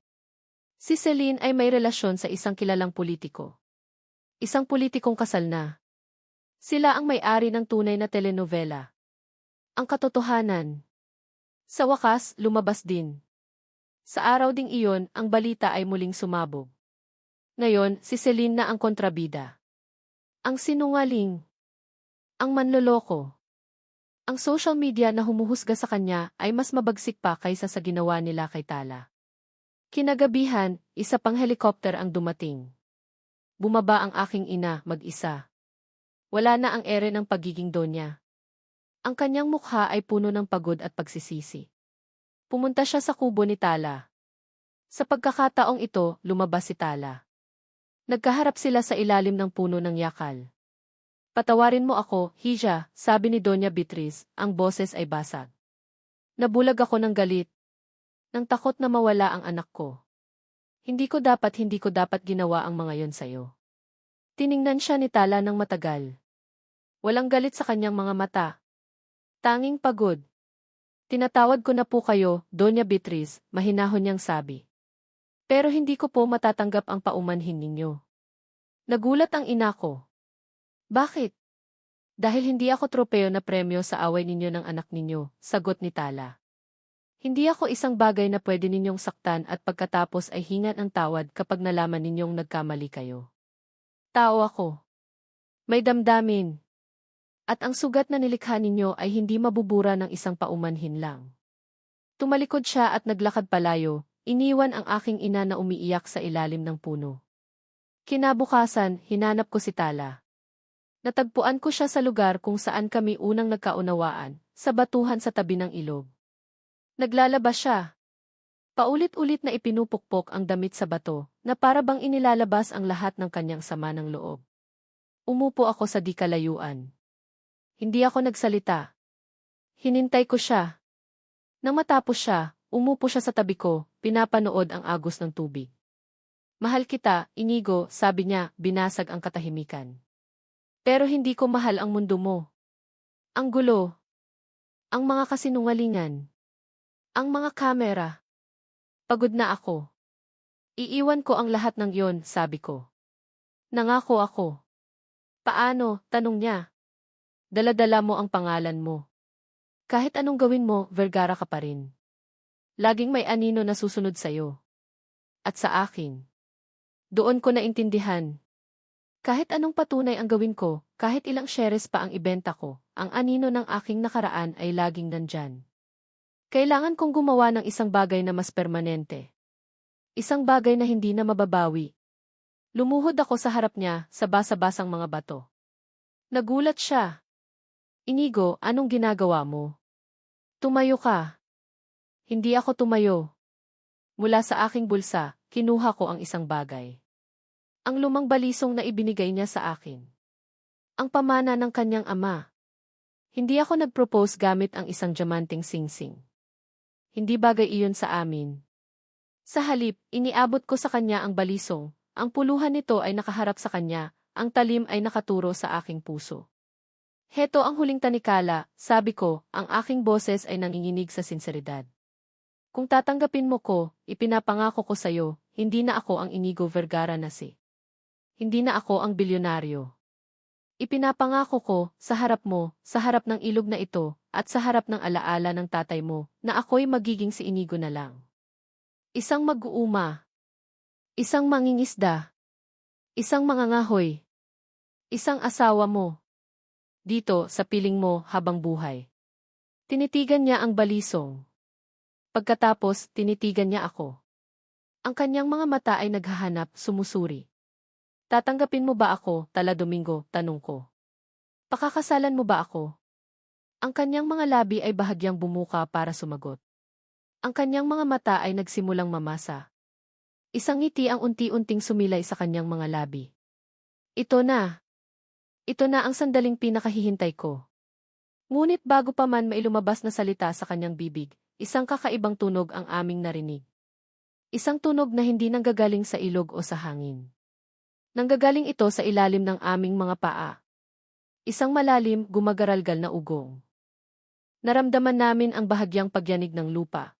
Si Celine ay may relasyon sa isang kilalang politiko. Isang politikong kasal na. Sila ang may-ari ng tunay na telenovela. Ang katotohanan. Sa wakas, lumabas din. Sa araw ding iyon, ang balita ay muling sumabog. Ngayon, si Celine na ang kontrabida. Ang sinungaling. Ang manloloko. Ang social media na humuhusga sa kanya ay mas mabagsik pa kaysa sa ginawa nila kay Tala. Kinagabihan, isa pang helicopter ang dumating. Bumaba ang aking ina, mag-isa. Wala na ang ere ng pagiging donya. Ang kanyang mukha ay puno ng pagod at pagsisisi. Pumunta siya sa kubo ni Tala. Sa pagkakataong ito, lumabas si Tala. Nagkaharap sila sa ilalim ng puno ng yakal. Patawarin mo ako, Hija, sabi ni Doña Beatriz, ang boses ay basag. Nabulag ako ng galit. Nang takot na mawala ang anak ko. Hindi ko dapat ginawa ang mga yon sa'yo. Tiningnan siya ni Tala ng matagal. Walang galit sa kanyang mga mata. Tanging pagod. Tinatawad ko na po kayo, Doña Beatriz, mahinahon niyang sabi. Pero hindi ko po matatanggap ang paumanhin ninyo. Nagulat ang ina ko. Bakit? Dahil hindi ako tropeo na premyo sa away ninyo ng anak ninyo, sagot ni Tala. Hindi ako isang bagay na pwede ninyong saktan at pagkatapos ay hingan ang tawad kapag nalaman ninyong nagkamali kayo. Tao ako. May damdamin. At ang sugat na nilikha ninyo ay hindi mabubura ng isang paumanhin lang. Tumalikod siya at naglakad palayo, iniwan ang aking ina na umiiyak sa ilalim ng puno. Kinabukasan, hinanap ko si Tala. Natagpuan ko siya sa lugar kung saan kami unang nagkaunawaan, sa batuhan sa tabi ng ilog. Naglalaba siya. Paulit-ulit na ipinupukpok ang damit sa bato, na para bang inilalabas ang lahat ng kanyang sama ng loob. Umupo ako sa di kalayuan. Hindi ako nagsalita. Hinintay ko siya. Nang matapos siya, umupo siya sa tabi ko, pinapanood ang agos ng tubig. Mahal kita, Inigo, sabi niya, binasag ang katahimikan. Pero hindi ko mahal ang mundo mo. Ang gulo. Ang mga kasinungalingan. Ang mga kamera. Pagod na ako. Iiwan ko ang lahat ng yon, sabi ko. Nangako ako. Paano, tanong niya. Dala-dala mo ang pangalan mo. Kahit anong gawin mo, Vergara ka pa rin. Laging may anino na susunod sa'yo. At sa akin. Doon ko naintindihan. Kahit anong patunay ang gawin ko, kahit ilang shares pa ang ibenta ko, ang anino ng aking nakaraan ay laging nandyan. Kailangan kong gumawa ng isang bagay na mas permanente. Isang bagay na hindi na mababawi. Lumuhod ako sa harap niya, sa basa-basang mga bato. Nagulat siya. Inigo, anong ginagawa mo? Tumayo ka. Hindi ako tumayo. Mula sa aking bulsa, kinuha ko ang isang bagay. Ang lumang balisong na ibinigay niya sa akin. Ang pamana ng kanyang ama. Hindi ako nag-propose gamit ang isang diamanteng singsing. Hindi bagay iyon sa amin. Sa halip, iniabot ko sa kanya ang balisong. Ang puluhan nito ay nakaharap sa kanya, ang talim ay nakaturo sa aking puso. Heto ang huling tanikala, sabi ko, ang aking boses ay nanginginig sa sinseridad. Kung tatanggapin mo ko, ipinapangako ko sa'yo, hindi na ako ang Inigo Vergara na si. Hindi na ako ang bilyonaryo. Ipinapangako ko, sa harap mo, sa harap ng ilog na ito, at sa harap ng alaala ng tatay mo, na ako'y magiging si Inigo na lang. Isang mag-uuma. Isang mangingisda. Isang mangangahoy. Isang asawa mo. Dito, sa piling mo, habang buhay. Tinitigan niya ang balisong. Pagkatapos, tinitigan niya ako. Ang kanyang mga mata ay naghahanap, sumusuri. Tatanggapin mo ba ako, Tala Domingo, tanong ko. Pakakasalan mo ba ako? Ang kanyang mga labi ay bahagyang bumuka para sumagot. Ang kanyang mga mata ay nagsimulang mamasa. Isang ngiti ang unti-unting sumilay sa kanyang mga labi. Ito na. Ito na ang sandaling pinakahihintay ko. Ngunit bago pa man mailumabas na salita sa kanyang bibig, isang kakaibang tunog ang aming narinig. Isang tunog na hindi nanggagaling sa ilog o sa hangin. Nanggagaling ito sa ilalim ng aming mga paa. Isang malalim, gumagaralgal na ugong. Naramdaman namin ang bahagyang pagyanig ng lupa.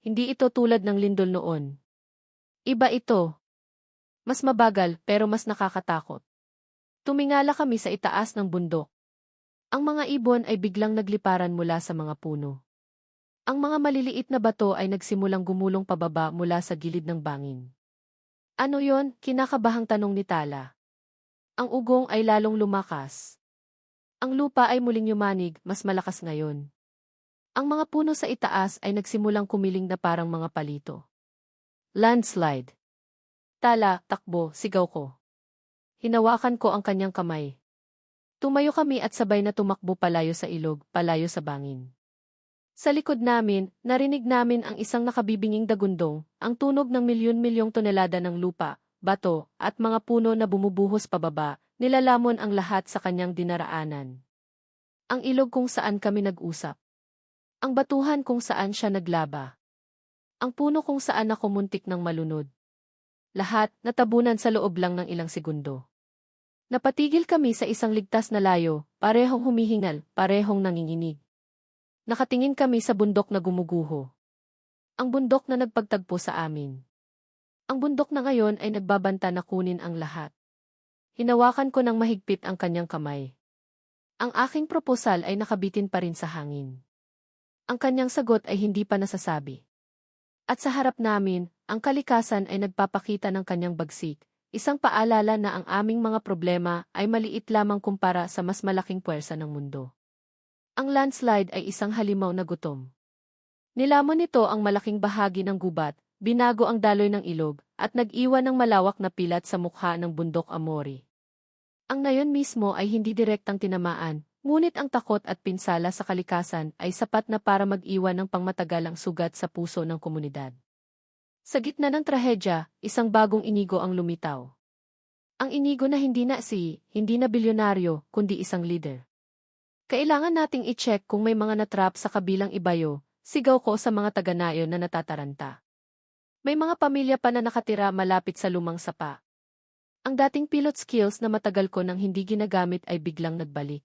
Hindi ito tulad ng lindol noon. Iba ito. Mas mabagal pero mas nakakatakot. Tumingala kami sa itaas ng bundok. Ang mga ibon ay biglang nagliparan mula sa mga puno. Ang mga maliliit na bato ay nagsimulang gumulong pababa mula sa gilid ng bangin. Ano yon? Kinakabahang tanong ni Tala. Ang ugong ay lalong lumakas. Ang lupa ay muling yumanig, mas malakas ngayon. Ang mga puno sa itaas ay nagsimulang kumiling na parang mga palito. Landslide. Tala, takbo, sigaw ko. Hinawakan ko ang kanyang kamay. Tumayo kami at sabay na tumakbo palayo sa ilog, palayo sa bangin. Sa likod namin, narinig namin ang isang nakabibinging dagundong, ang tunog ng milyon-milyong tonelada ng lupa, bato, at mga puno na bumubuhos pababa, nilalamon ang lahat sa kanyang dinaraanan. Ang ilog kung saan kami nag-usap. Ang batuhan kung saan siya naglaba. Ang puno kung saan ako muntik ng malunod. Lahat, natabunan sa loob lang ng ilang segundo. Napatigil kami sa isang ligtas na layo, parehong humihingal, parehong nanginginig. Nakatingin kami sa bundok na gumuguho. Ang bundok na nagpagtagpo sa amin. Ang bundok na ngayon ay nagbabanta na kunin ang lahat. Hinawakan ko ng mahigpit ang kanyang kamay. Ang aking proposal ay nakabitin pa rin sa hangin. Ang kanyang sagot ay hindi pa nasasabi. At sa harap namin, ang kalikasan ay nagpapakita ng kanyang bagsik, isang paalala na ang aming mga problema ay maliit lamang kumpara sa mas malaking puwersa ng mundo. Ang landslide ay isang halimaw na gutom. Nilamon nito ang malaking bahagi ng gubat, binago ang daloy ng ilog, at nag-iwan ng malawak na pilat sa mukha ng bundok Amori. Ang nayon mismo ay hindi direktang tinamaan, ngunit ang takot at pinsala sa kalikasan ay sapat na para mag-iwan ng pangmatagalang sugat sa puso ng komunidad. Sa gitna ng trahedya, isang bagong Inigo ang lumitaw. Ang Inigo na hindi na bilyonaryo, kundi isang leader. Kailangan nating i-check kung may mga natrap sa kabilang ibayo, sigaw ko sa mga taga-nayon na natataranta. May mga pamilya pa na nakatira malapit sa lumang sapa. Ang dating pilot skills na matagal ko nang hindi ginagamit ay biglang nagbalik.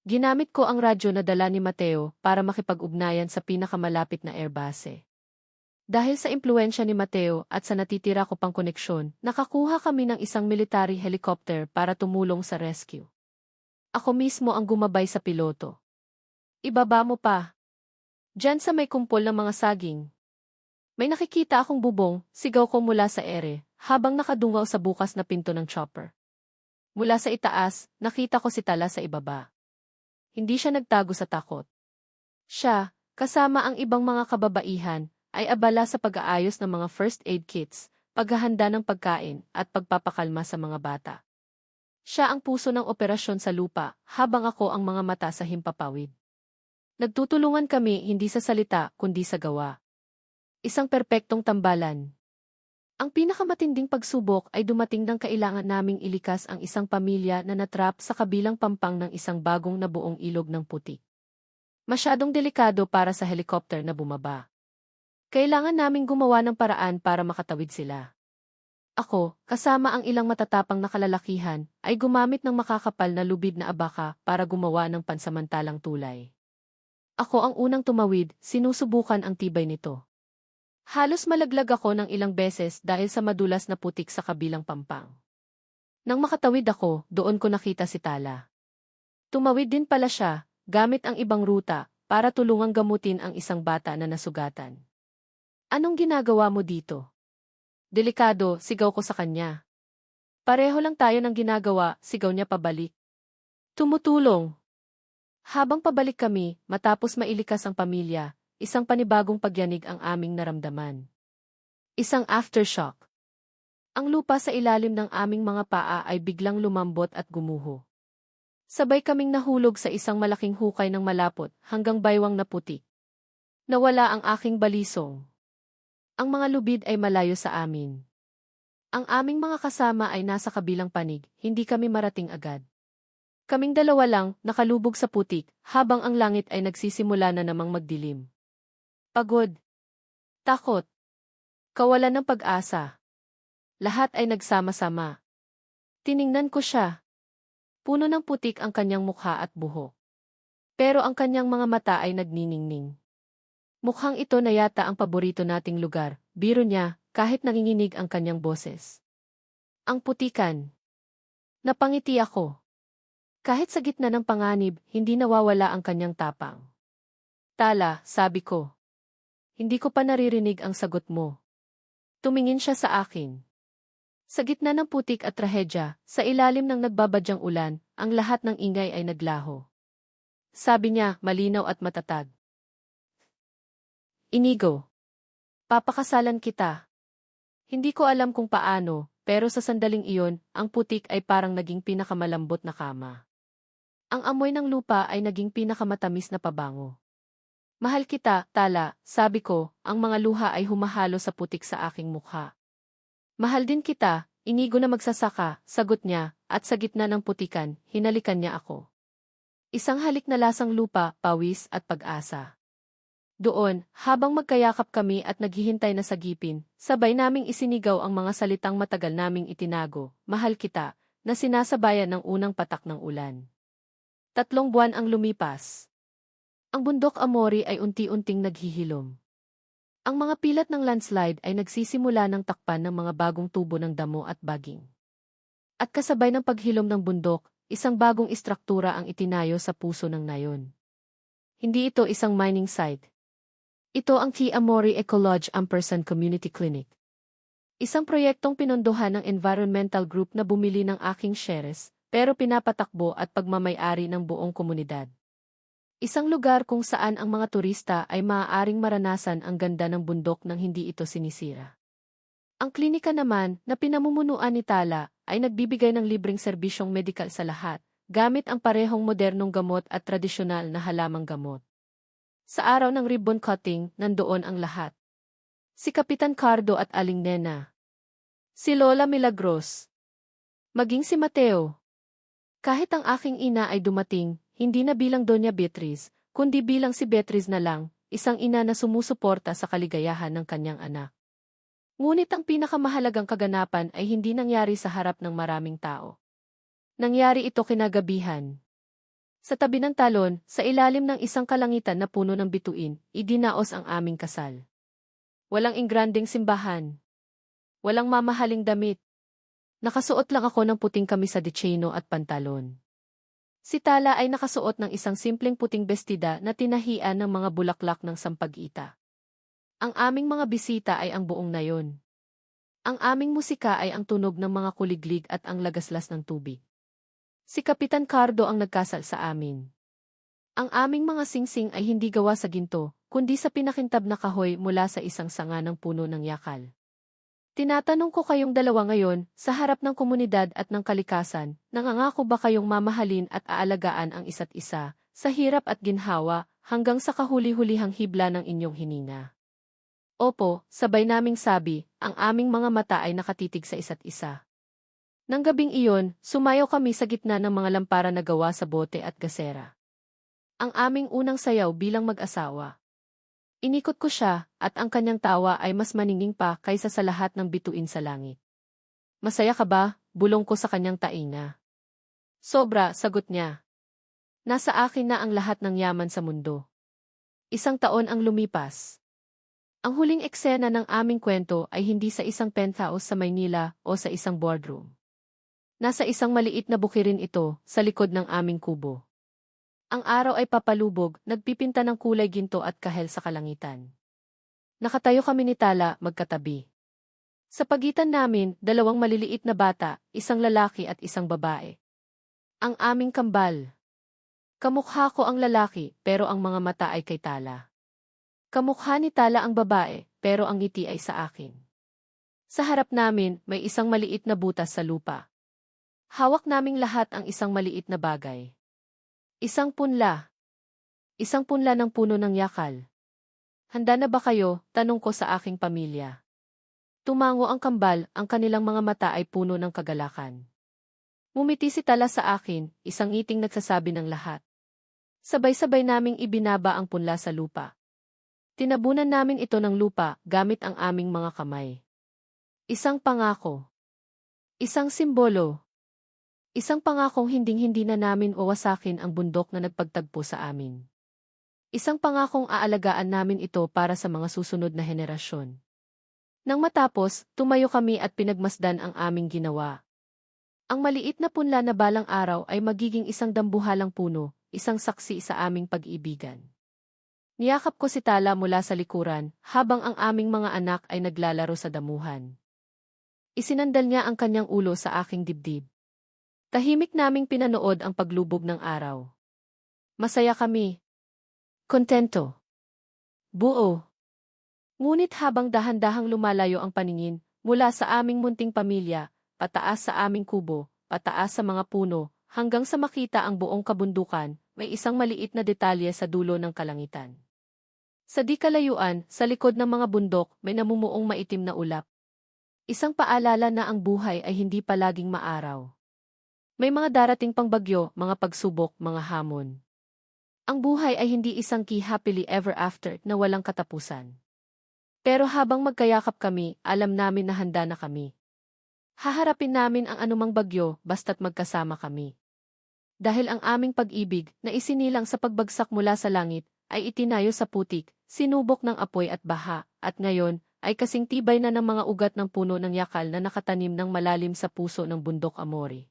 Ginamit ko ang radyo na dala ni Mateo para makipag-ugnayan sa pinakamalapit na airbase. Dahil sa impluensya ni Mateo at sa natitira ko pang koneksyon, nakakuha kami ng isang military helicopter para tumulong sa rescue. Ako mismo ang gumabay sa piloto. Ibaba mo pa. Diyan sa may kumpol ng mga saging. May nakikita akong bubong, sigaw ko mula sa ere, habang nakadungaw sa bukas na pinto ng chopper. Mula sa itaas, nakita ko si Tala sa ibaba. Hindi siya nagtago sa takot. Siya, kasama ang ibang mga kababaihan, ay abala sa pag-aayos ng mga first aid kits, paghahanda ng pagkain, at pagpapakalma sa mga bata. Siya ang puso ng operasyon sa lupa, habang ako ang mga mata sa himpapawid. Nagtutulungan kami hindi sa salita, kundi sa gawa. Isang perpektong tambalan. Ang pinakamatinding pagsubok ay dumating nang kailangan naming ilikas ang isang pamilya na natrap sa kabilang pampang ng isang bagong nabuong ilog ng putik. Masyadong delikado para sa helicopter na bumaba. Kailangan naming gumawa ng paraan para makatawid sila. Ako, kasama ang ilang matatapang na kalalakihan, ay gumamit ng makakapal na lubid na abaka para gumawa ng pansamantalang tulay. Ako ang unang tumawid, sinusubukan ang tibay nito. Halos malaglag ako ng ilang beses dahil sa madulas na putik sa kabilang pampang. Nang makatawid ako, doon ko nakita si Tala. Tumawid din pala siya, gamit ang ibang ruta, para tulungang gamutin ang isang bata na nasugatan. Anong ginagawa mo dito? Delikado, sigaw ko sa kanya. Pareho lang tayo ng ginagawa, sigaw niya pabalik. Tumutulong. Habang pabalik kami, matapos mailikas ang pamilya, isang panibagong pagyanig ang aming naramdaman. Isang aftershock. Ang lupa sa ilalim ng aming mga paa ay biglang lumambot at gumuho. Sabay kaming nahulog sa isang malaking hukay ng malapot hanggang baywang na putik. Nawala ang aking balisong. Ang mga lubid ay malayo sa amin. Ang aming mga kasama ay nasa kabilang panig, hindi kami marating agad. Kaming dalawa lang, nakalubog sa putik, habang ang langit ay nagsisimula na namang magdilim. Pagod. Takot. Kawalan ng pag-asa. Lahat ay nagsama-sama. Tiningnan ko siya. Puno ng putik ang kanyang mukha at buhok. Pero ang kanyang mga mata ay nagniningning. Mukhang ito na yata ang paborito nating lugar, biro niya, kahit nanginginig ang kanyang boses. Ang putikan. Napangiti ako. Kahit sa gitna ng panganib, hindi nawawala ang kanyang tapang. Tala, sabi ko. Hindi ko pa naririnig ang sagot mo. Tumingin siya sa akin. Sa gitna ng putik at trahedya, sa ilalim ng nagbabadyang ulan, ang lahat ng ingay ay naglaho. Sabi niya, malinaw at matatag. Inigo. Papakasalan kita. Hindi ko alam kung paano, pero sa sandaling iyon, ang putik ay parang naging pinakamalambot na kama. Ang amoy ng lupa ay naging pinakamatamis na pabango. Mahal kita, Tala, sabi ko, ang mga luha ay humahalo sa putik sa aking mukha. Mahal din kita, Inigo na magsasaka, sagot niya, at sa gitna ng putikan, hinalikan niya ako. Isang halik na lasang lupa, pawis at pag-asa. Doon, habang magkayakap kami at naghihintay na sagipin, sabay naming isinigaw ang mga salitang matagal naming itinago, mahal kita, na sinasabayan ng unang patak ng ulan. 3 buwan ang lumipas. Ang bundok Amori ay unti-unting naghihilom. Ang mga pilat ng landslide ay nagsisimula ng takpan ng mga bagong tubo ng damo at baging. At kasabay ng paghilom ng bundok, isang bagong istruktura ang itinayo sa puso ng nayon. Hindi ito isang mining site. Ito ang T. Amori Ecolodge & Community Clinic. Isang proyektong pinondohan ng environmental group na bumili ng aking shares, pero pinapatakbo at pagmamay-ari ng buong komunidad. Isang lugar kung saan ang mga turista ay maaaring maranasan ang ganda ng bundok nang hindi ito sinisira. Ang klinika naman, na pinamumunuan ni Tala, ay nagbibigay ng libreng serbisyong medikal sa lahat, gamit ang parehong modernong gamot at tradisyonal na halamang gamot. Sa araw ng ribbon cutting, nandoon ang lahat. Si Kapitan Cardo at Aling Nena. Si Lola Milagros. Maging si Mateo. Kahit ang aking ina ay dumating, hindi na bilang Doña Beatriz, kundi bilang si Beatriz na lang, isang ina na sumusuporta sa kaligayahan ng kanyang anak. Ngunit ang pinakamahalagang kaganapan ay hindi nangyari sa harap ng maraming tao. Nangyari ito kinagabihan. Sa tabi ng talon, sa ilalim ng isang kalangitan na puno ng bituin, idinaos ang aming kasal. Walang ingranding simbahan. Walang mamahaling damit. Nakasuot lang ako ng puting kamisa de chino at pantalon. Si Tala ay nakasuot ng isang simpleng puting bestida na tinahian ng mga bulaklak ng sampag-ita. Ang aming mga bisita ay ang buong nayon. Ang aming musika ay ang tunog ng mga kuliglig at ang lagaslas ng tubig. Si Kapitan Cardo ang nagkasal sa amin. Ang aming mga singsing ay hindi gawa sa ginto, kundi sa pinakintab na kahoy mula sa isang sanga ng puno ng yakal. Tinatanong ko kayong dalawa ngayon, sa harap ng komunidad at ng kalikasan, nangangako ba kayong mamahalin at aalagaan ang isa't isa, sa hirap at ginhawa, hanggang sa kahuli-hulihang hibla ng inyong hininga? Opo, sabay naming sabi, ang aming mga mata ay nakatitig sa isa't isa. Nang gabing iyon, sumayaw kami sa gitna ng mga lampara na gawa sa bote at gasera. Ang aming unang sayaw bilang mag-asawa. Inikot ko siya, at ang kanyang tawa ay mas maningning pa kaysa sa lahat ng bituin sa langit. Masaya ka ba? Bulong ko sa kanyang tainga. Sobra, sagot niya. Nasa akin na ang lahat ng yaman sa mundo. 1 taon ang lumipas. Ang huling eksena ng aming kwento ay hindi sa isang penthouse sa Maynila o sa isang boardroom. Nasa isang maliit na bukirin ito, sa likod ng aming kubo. Ang araw ay papalubog, nagpipinta ng kulay ginto at kahel sa kalangitan. Nakatayo kami ni Tala, magkatabi. Sa pagitan namin, dalawang maliliit na bata, isang lalaki at isang babae. Ang aming kambal. Kamukha ko ang lalaki, pero ang mga mata ay kay Tala. Kamukha ni Tala ang babae, pero ang ngiti ay sa akin. Sa harap namin, may isang maliit na butas sa lupa. Hawak naming lahat ang isang maliit na bagay. Isang punla. Isang punla ng puno ng yakal. Handa na ba kayo? Tanong ko sa aking pamilya. Tumango ang kambal, ang kanilang mga mata ay puno ng kagalakan. Ngumiti si Tala sa akin, isang ngiting nagsasabi ng lahat. Sabay-sabay naming ibinaba ang punla sa lupa. Tinabunan namin ito ng lupa gamit ang aming mga kamay. Isang pangako. Isang simbolo. Isang pangakong hinding-hindi na namin wawasakin ang bundok na nagpagtagpo sa amin. Isang pangakong aalagaan namin ito para sa mga susunod na henerasyon. Nang matapos, tumayo kami at pinagmasdan ang aming ginawa. Ang maliit na punla na balang araw ay magiging isang dambuhalang puno, isang saksi sa aming pag-ibigan. Niyakap ko si Tala mula sa likuran, habang ang aming mga anak ay naglalaro sa damuhan. Isinandal niya ang kanyang ulo sa aking dibdib. Tahimik naming pinanood ang paglubog ng araw. Masaya kami. Kontento. Buo. Ngunit habang dahan-dahang lumalayo ang paningin, mula sa aming munting pamilya, pataas sa aming kubo, pataas sa mga puno, hanggang sa makita ang buong kabundukan, may isang maliit na detalye sa dulo ng kalangitan. Sa di kalayuan, sa likod ng mga bundok, may namumuong maitim na ulap. Isang paalala na ang buhay ay hindi palaging maaraw. May mga darating pang bagyo, mga pagsubok, mga hamon. Ang buhay ay hindi isang happily ever after na walang katapusan. Pero habang magkayakap kami, alam namin na handa na kami. Haharapin namin ang anumang bagyo basta't magkasama kami. Dahil ang aming pag-ibig na isinilang sa pagbagsak mula sa langit ay itinayo sa putik, sinubok ng apoy at baha, at ngayon ay kasing tibay na ng mga ugat ng puno ng yakal na nakatanim ng malalim sa puso ng bundok Amori.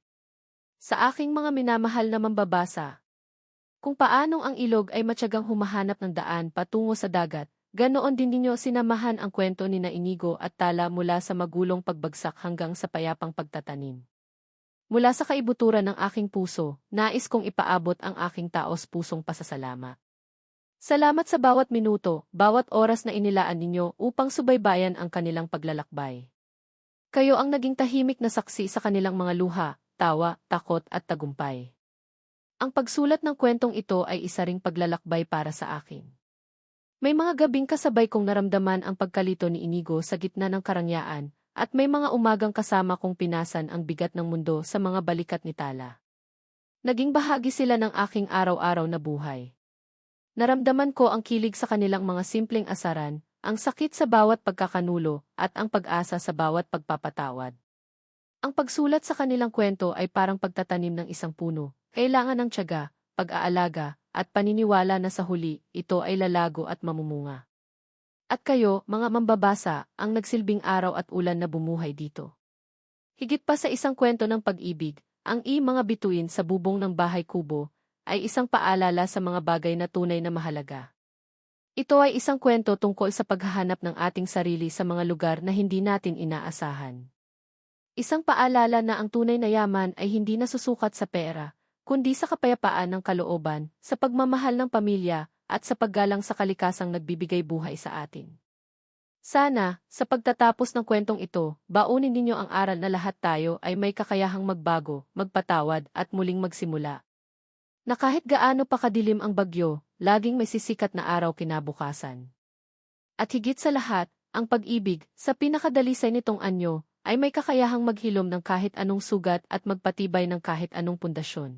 Sa aking mga minamahal na mambabasa, kung paanong ang ilog ay matyagang humahanap ng daan patungo sa dagat, ganoon din ninyo sinamahan ang kwento ni Inigo at Tala mula sa magulong pagbagsak hanggang sa payapang pagtatanim. Mula sa kaibuturan ng aking puso, nais kong ipaabot ang aking taos-pusong pasasalamat. Salamat sa bawat minuto, bawat oras na inilaan ninyo upang subaybayan ang kanilang paglalakbay. Kayo ang naging tahimik na saksi sa kanilang mga luha, tawa, takot at tagumpay. Ang pagsulat ng kwentong ito ay isa ring paglalakbay para sa akin. May mga gabing kasabay kong naramdaman ang pagkalito ni Inigo sa gitna ng karangyaan, at may mga umagang kasama kong pinasan ang bigat ng mundo sa mga balikat ni Tala. Naging bahagi sila ng aking araw-araw na buhay. Naramdaman ko ang kilig sa kanilang mga simpleng asaran, ang sakit sa bawat pagkakanulo, at ang pag-asa sa bawat pagpapatawad. Ang pagsulat sa kanilang kwento ay parang pagtatanim ng isang puno, kailangan ng tiyaga, pag-aalaga, at paniniwala na sa huli, ito ay lalago at mamumunga. At kayo, mga mambabasa, ang nagsilbing araw at ulan na bumuhay dito. Higit pa sa isang kwento ng pag-ibig, ang mga bituin sa bubong ng bahay kubo, ay isang paalala sa mga bagay na tunay na mahalaga. Ito ay isang kwento tungkol sa paghahanap ng ating sarili sa mga lugar na hindi natin inaasahan. Isang paalala na ang tunay na yaman ay hindi nasusukat sa pera, kundi sa kapayapaan ng kalooban, sa pagmamahal ng pamilya, at sa paggalang sa kalikasang nagbibigay buhay sa atin. Sana, sa pagtatapos ng kwentong ito, baunin ninyo ang aral na lahat tayo ay may kakayahang magbago, magpatawad, at muling magsimula. Na kahit gaano pa kadilim ang bagyo, laging may sisikat na araw kinabukasan. At higit sa lahat, ang pag-ibig, sa pinakadalisay nitong anyo, ay may kakayahang maghilom ng kahit anong sugat at magpatibay ng kahit anong pundasyon.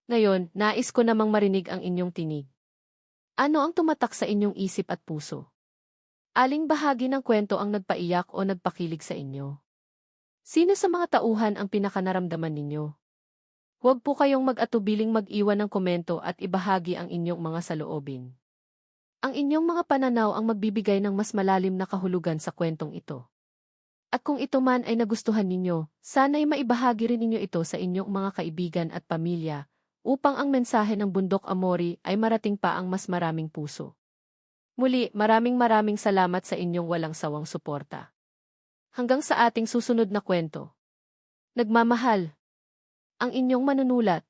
Ngayon, nais ko namang marinig ang inyong tinig. Ano ang tumatak sa inyong isip at puso? Aling bahagi ng kwento ang nagpaiyak o nagpakilig sa inyo? Sino sa mga tauhan ang pinakanaramdaman ninyo? Huwag po kayong mag-atubiling mag-iwan ng komento at ibahagi ang inyong mga saloobin. Ang inyong mga pananaw ang magbibigay ng mas malalim na kahulugan sa kwentong ito. At kung ito man ay nagustuhan ninyo, sana'y maibahagi rin ninyo ito sa inyong mga kaibigan at pamilya, upang ang mensahe ng Bundok Amori ay marating pa ang mas maraming puso. Muli, maraming salamat sa inyong walang sawang suporta. Hanggang sa ating susunod na kwento. Nagmamahal. Ang inyong manunulat.